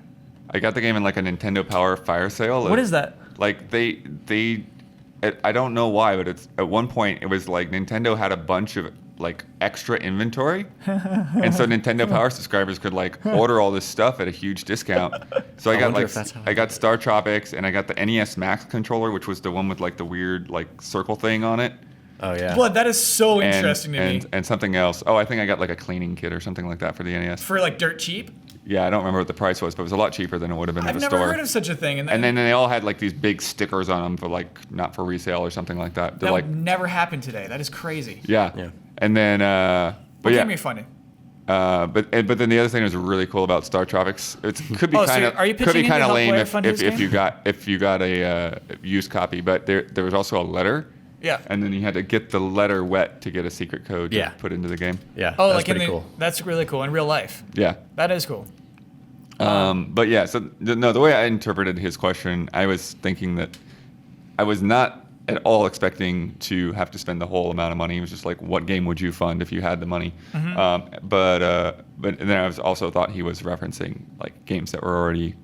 I got the game in like a Nintendo Power Fire sale. What is that? Like I don't know why, but it's at one point it was like Nintendo had a bunch of like extra inventory, and so Nintendo Power subscribers could like order all this stuff at a huge discount. So I got wonder like if that's how I got Star Tropics, and I got the NES Max controller, which was the one with like the weird like circle thing on it. oh yeah. Blood, that is so And, interesting to me. and something else. Oh, I think I got like a cleaning kit or something like that for the NES. For like dirt cheap? Yeah, I don't remember what the price was, but it was a lot cheaper than it would have been at I've the never store. heard of such a thing. And then they all had like these big stickers on them for like not for resale or something like that. They're that like, would never happen today. That is crazy. yeah. Yeah. And then, but What yeah. game are you funding? But then the other thing that was really cool about Star Tropics, it could be Oh, so kind of are you could be pitching in to kind of help lame Blair if, fund his if you game? got a used copy, but there was also a letter. Yeah. And then you had to get the letter wet to get a secret code Yeah. to put into the game. Yeah. Oh, that's like in pretty the, cool. that's really cool in real life. Yeah. That is cool. But yeah, so the way I interpreted his question, I was thinking that I was not at all expecting to have to spend the whole amount of money. It was just like, what game would you fund if you had the money? But then I was also thought he was referencing like games that were already,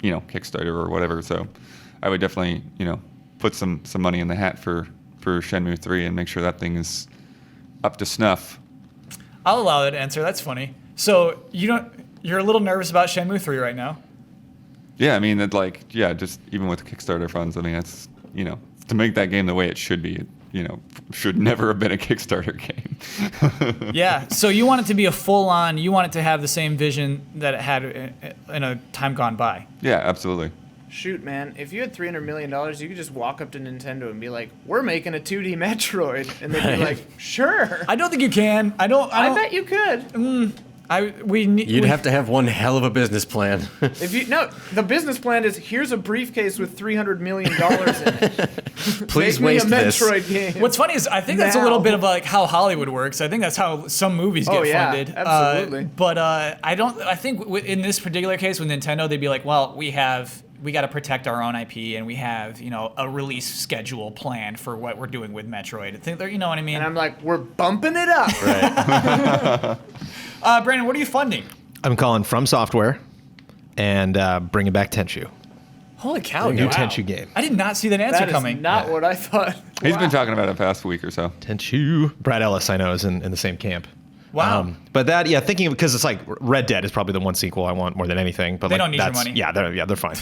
Kickstarter or whatever. So I would definitely, put some money in the hat for Shenmue 3 and make sure that thing is up to snuff. I'll allow that answer. That's funny. So you're a little nervous about Shenmue 3 right now. Yeah, I mean, just even with Kickstarter funds, I mean, it's, to make that game the way it should be, should never have been a Kickstarter game. Yeah. So you want it to be you want it to have the same vision that it had in a time gone by. Yeah, absolutely. Shoot, man, if you had $300 million, you could just walk up to Nintendo and be like, we're making a 2D Metroid. And they'd be like, sure. I don't think you can. I bet you could. You'd have to have one hell of a business plan. The business plan is here's a briefcase with $300 million in it. Please Make waste me a this. Metroid game. What's funny is I think that's a Now. little bit of like how Hollywood works. I think that's how some movies get funded. Absolutely. But I think in this particular case with Nintendo, they'd be like, well, we got to protect our own IP, and we have a release schedule planned for what we're doing with Metroid. I think you know what I mean. And I'm like, we're bumping it up. Brandon, what are you funding? I'm calling From Software and bringing back Tenchu. Holy cow! New wow. Tenchu game. I did not see that answer That is coming. not what I thought. He's been talking about it the past week or so. Tenchu. Brad Ellis, I know, is in the same camp. Wow. But thinking because it's like Red Dead is probably the one sequel I want more than anything. But They like, don't need your money. Yeah, they're fine.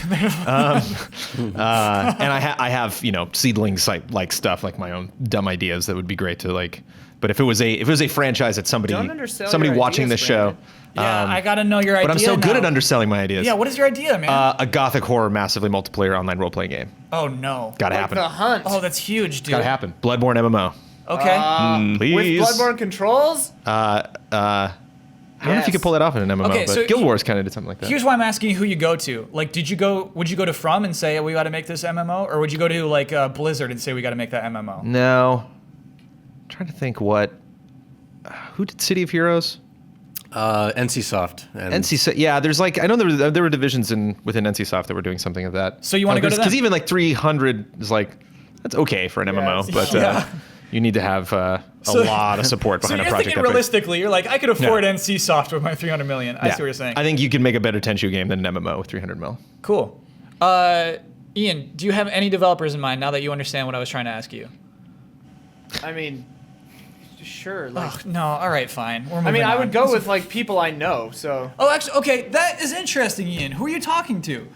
And I have seedlings like stuff like my own dumb ideas that would be great to like. But if it was a franchise that somebody Don't undersell somebody your watching ideas, this show. Yeah, I gotta know your idea. But I'm so good now. at underselling my ideas. Yeah, what is your idea, man? A gothic horror, massively multiplayer online role playing game. Oh no. Gotta Like happen. The Hunt. Oh, that's huge, dude. Gotta happen. Bloodborne MMO. Okay. Please. With Bloodborne controls? I don't know if you Yes. could pull that off in an MMO, Okay, but so Guild Wars kind of did something like that. Here's why I'm asking you who you go to. Like, would you go to From and say we got to make this MMO, or would you go to like Blizzard and say we got to make that MMO? No. I'm trying to think who did City of Heroes? NCSoft. And NCSoft. Yeah, there's like I know there were divisions within NCSoft that were doing something of that. So you wanna go to them? Because even like 300 is like that's okay for an MMO, but Yeah. you need to have a lot of support So behind you're a project. thinking that big. realistically, you're like, I could afford NCSoft with my 300 million. I Yeah. see what you're saying. I think you can make a better Tenchu game than an MMO with 300 mil. Cool. Ian, do you have any developers in mind now that you understand what I was trying to ask you? I mean, sure. Like, Oh, no. All right, fine. We're moving I on. would go with like people I know. So Oh, actually, okay. That is interesting, Ian. Who are you talking to?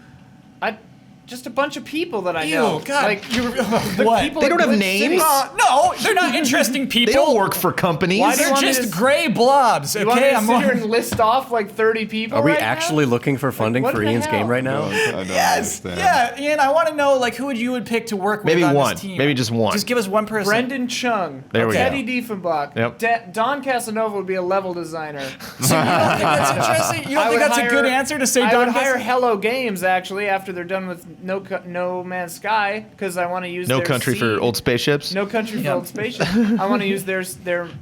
just a bunch of people that I Ew, know. God. Like the What? people They at don't have Glitch names? City. No, they're not interesting people. They don't work for companies. Why do you They're want me just to- gray blobs. You want me Okay, to I'm sit here on. and list off like 30 people? Are we right now? actually looking for funding what for the Ian's hell? game right now? I don't Yes. understand. Yeah, Ian. I want to know like who you would pick to work with Maybe on one. this team. Maybe just one. Just give us one person. Brendan Chung, There we go. Teddy Diefenbach, Yep. Don So Casanova would be a level designer. you don't think that's interesting? You don't I think would that's a good hire- answer to say I Don would hire Casanova? Hello Games actually after they're done with No Man's Sky because I want to use No their Country for seed. Old Spaceships. No Country for Yeah. Old Spaceship. I want to use their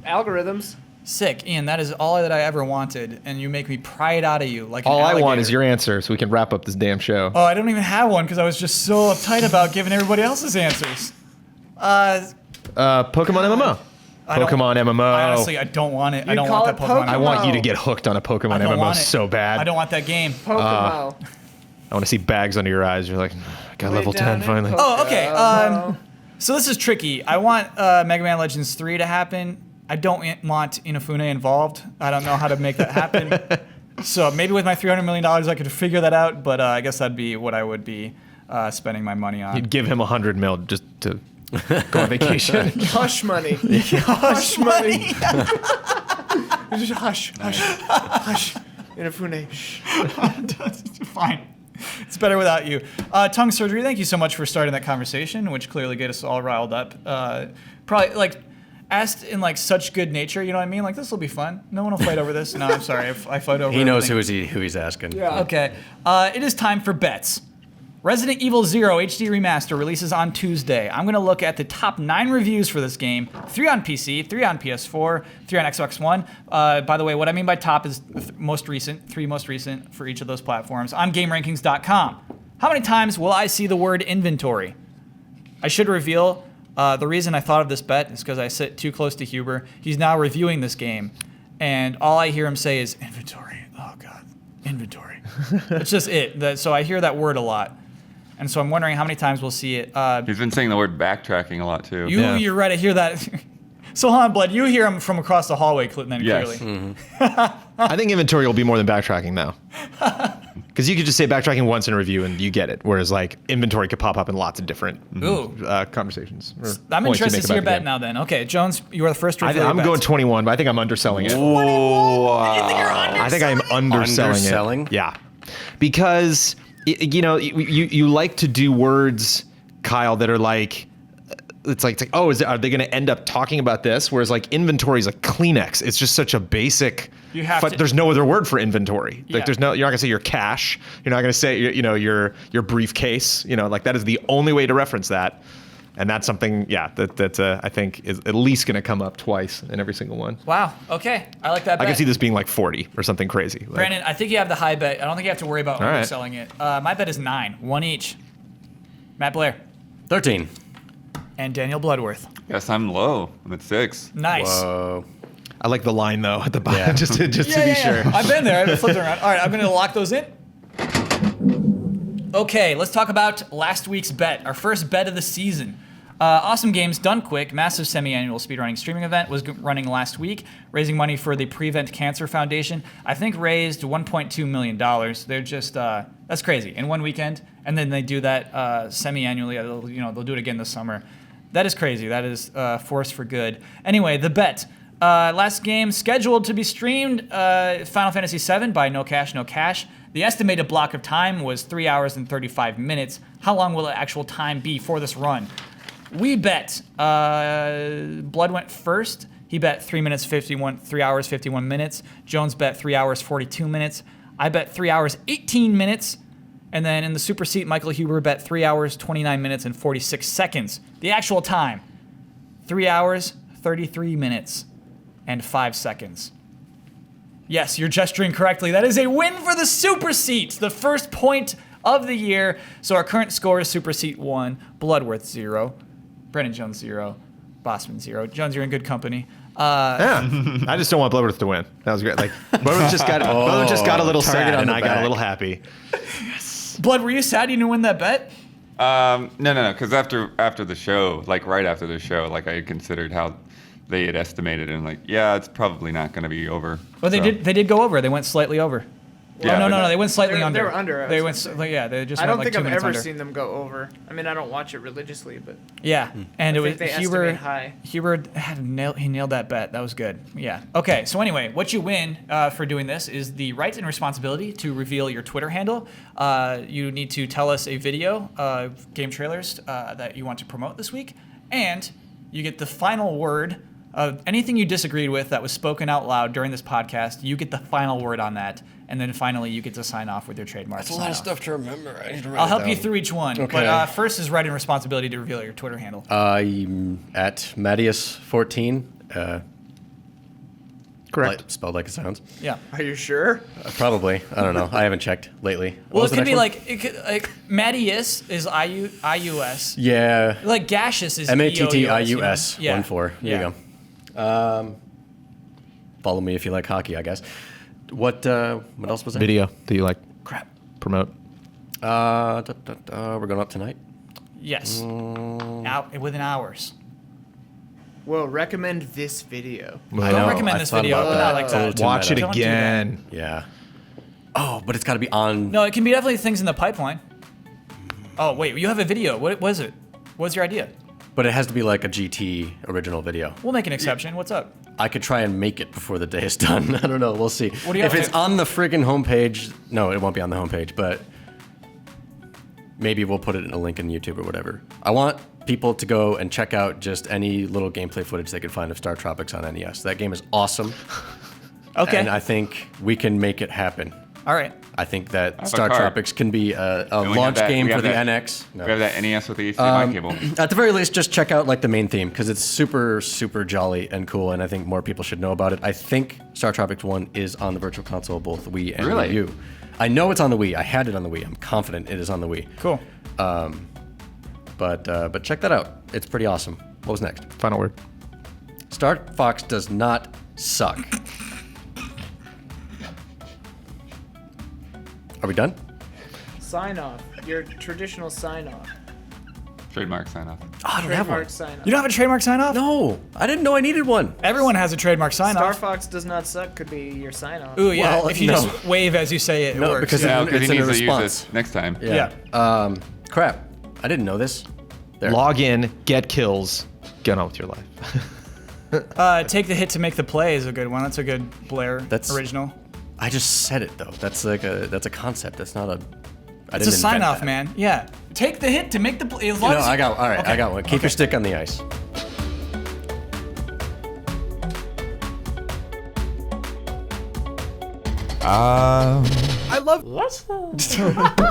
algorithms. Sick, Ian. That is all that I ever wanted, and you make me pry it out of you like an All I want alligator. is your answer so we can wrap up this damn show. Oh, I don't even have one because I was just so uptight about giving everybody else's answers. Pokemon MMO. Pokemon MMO. Honestly, I don't want it. I You don't call want that it Pokemon. I Pokemon. want you to get hooked on a Pokemon I don't MMO want it. so bad. I don't want that game. Pokemon. I want to see bags under your eyes. You're like, got level 10 finally. Oh, okay. So this is tricky. I want Mega Man Legends 3 to happen. I don't want Inafune involved. I don't know how to make that happen. So maybe with my $300 million, I could figure that out. But I guess that'd be what I would be spending my money on. You'd give him 100 mil just to go on vacation. Hush money. Hush money. Just hush, hush, hush. Inafune. Shh. Fine. It's better without you. Tongue surgery, thank you so much for starting that conversation, which clearly get us all riled up. Probably, like, asked in, like, such good nature, you know what I mean? Like, this will be fun. No one will fight over this. No, I'm sorry. I fight over He knows everything. who he's asking. Yeah. Okay. It is time for bets. Resident Evil 0 HD Remaster releases on Tuesday. I'm going to look at the top 9 reviews for this game. 3 on PC, 3 on PS4, 3 on Xbox One. By the way, what I mean by top is most recent, 3 most recent for each of those platforms on GameRankings.com. How many times will I see the word inventory? I should reveal the reason I thought of this bet is because I sit too close to Huber. He's now reviewing this game, and all I hear him say is inventory. Oh, God. Inventory. It's just it. So I hear that word a lot. And so I'm wondering how many times we'll see it. He's been saying the word backtracking a lot too. You're right. I hear that. So hold on, Blood. You hear him from across the hallway, then Yes. clearly. I think inventory will be more than backtracking now. Because you could just say backtracking once in a review and you get it. Whereas like inventory could pop up in lots of different conversations. I'm points you interested make to see your about the bet game. now then. Okay, Jones, you are the first to I reveal I'm your going bets. 21, but I think I'm underselling it. I think I'm underselling Underselling? it. Yeah. Because, you like to do words, Kyle, that are like, it's like are they going to end up talking about this? Whereas like inventory is like Kleenex. It's just such a basic. You have to- There's no other word for inventory. Yeah. Like you're not going to say your cash. You're not going to say your briefcase. Like that is the only way to reference that. And that's something, that I think is at least going to come up twice in every single one. Wow. Okay. I like that bet. I can see this being like 40 or something crazy. Like, Brandon, I think you have the high bet. I don't think you have to worry about All right. underselling it. My bet is 9. 1 each. Matt Blair 13. and Daniel Bloodworth. Yes, I'm low. I'm at 6. Nice. Whoa. I like the line though at the bottom, Yeah. just to be sure. I've been there. I've flipped around. All right, I'm going to lock those in. Okay, let's talk about last week's bet, our first bet of the season. Awesome Games Done Quick, massive semi-annual speedrunning streaming event, was running last week, raising money for the Prevent Cancer Foundation. I think raised $1.2 million. They're just, that's crazy. In one weekend, and then they do that semi-annually. They'll do it again this summer. That is crazy. That is force for good. Anyway, the bet. Last game scheduled to be streamed, Final Fantasy VII by No Cash, No Cash. The estimated block of time was 3 hours and 35 minutes. How long will the actual time be for this run? We bet. Blood went first. He bet 3 hours 51 minutes. Jones bet 3 hours 42 minutes. I bet 3 hours 18 minutes. And then in the super seat, Michael Huber bet 3 hours 29 minutes and 46 seconds. The actual time, 3 hours 33 minutes and 5 seconds. Yes, you're gesturing correctly. That is a win for the super seat, the first point of the year. So our current score is super seat 1, Bloodworth 0, Brennan Jones 0, Bossman 0. Jones, you're in good company. Yeah, I just don't want Bloodworth to win. That was great. Like Bloodworth just got a little target sad, on and the I got a back. little happy. Blood, were you sad you didn't win that bet? No, because after the show, like right after the show, like I had considered how they had estimated, and like, yeah, it's probably not going to be over. Well, they So, did go over. They went slightly over. Yeah, Oh, no, but- they went slightly They under. were under, I They was went, gonna say. yeah, they just I went don't like think 2 I've minutes ever under. seen them go over. I mean, I don't watch it religiously, but Yeah, and it I was think they Huber. estimate high. Huber he nailed that bet. That was good. Yeah. Okay. So anyway, what you win for doing this is the right and responsibility to reveal your Twitter handle. You need to tell us a video, game trailers that you want to promote this week, and you get the final word of anything you disagreed with that was spoken out loud during this podcast. You get the final word on that, and then finally you get to sign off with your trademark. That's a lot of stuff to remember. I need to write I'll it help you down. through each one. Okay. But first is right and responsibility to reveal your Twitter handle. I'm at Mattias14. Correct. Spelled like it sounds. Yeah. Are you sure? Probably. I don't know. I haven't checked lately. What Well, was it the could be next one? like Mattius is IUS. Yeah. Like gaseous is MATTIUS. Yeah. 1-4. There you go. Follow me if you like hockey, I guess. What else was there? Video that you like Crap. promote. We're going up tonight. Yes. Out within hours. Well, recommend this video. I Don't know, recommend I this thought video. about Not that. like It's a little that. too Watch it meta. Don't do that. again. Yeah. Oh, but it's got to be on. No, it can be definitely things in the pipeline. Oh wait, you have a video. What was it? What's your idea? But it has to be like a GT original video. We'll make an exception. What's up? I could try and make it before the day is done. I don't know. We'll see. What do you if have it's to- on the friggin' homepage, no, it won't be on the homepage, but maybe we'll put it in a link in YouTube or whatever. I want people to go and check out just any little gameplay footage they could find of Star Tropics on NES. That game is awesome. Okay. And I think we can make it happen. All right. I think that have a Star card. Tropics can be a we have launch that- game we for have the that- NX. No. We have that NES with the HDMI cable. At the very least, just check out like the main theme because it's super, super jolly and cool, and I think more people should know about it. I think Star Tropics 1 is on the Virtual Console, both Wii and Really? Wii U. I know it's on the Wii. I had it on the Wii. I'm confident it is on the Wii. Cool. But check that out. It's pretty awesome. What was next? Final word. Star Fox does not suck. Are we done? Sign off. Your traditional sign off. Trademark sign off. Oh, I don't have one. Trademark sign off. You don't have a trademark sign off? No, I didn't know I needed one. Everyone has a trademark sign Star off. Fox does not suck could be your sign off. Ooh, yeah. Well, if you no. just wave as you say it, it No, works. because Yeah, it's because he in a needs to use response. this next time. Yeah. Crap. I didn't know this. There. Log in, get kills, get on with your life. Take the hit to make the play is a good one. That's a good Blair That's- original. I just said it though. That's a concept. That's not a. I It's a didn't sign invent off, that. man. Yeah. Take the hit to make the play. As long No, as I got. All right, Okay. I got one. Keep your stick on the ice. I love.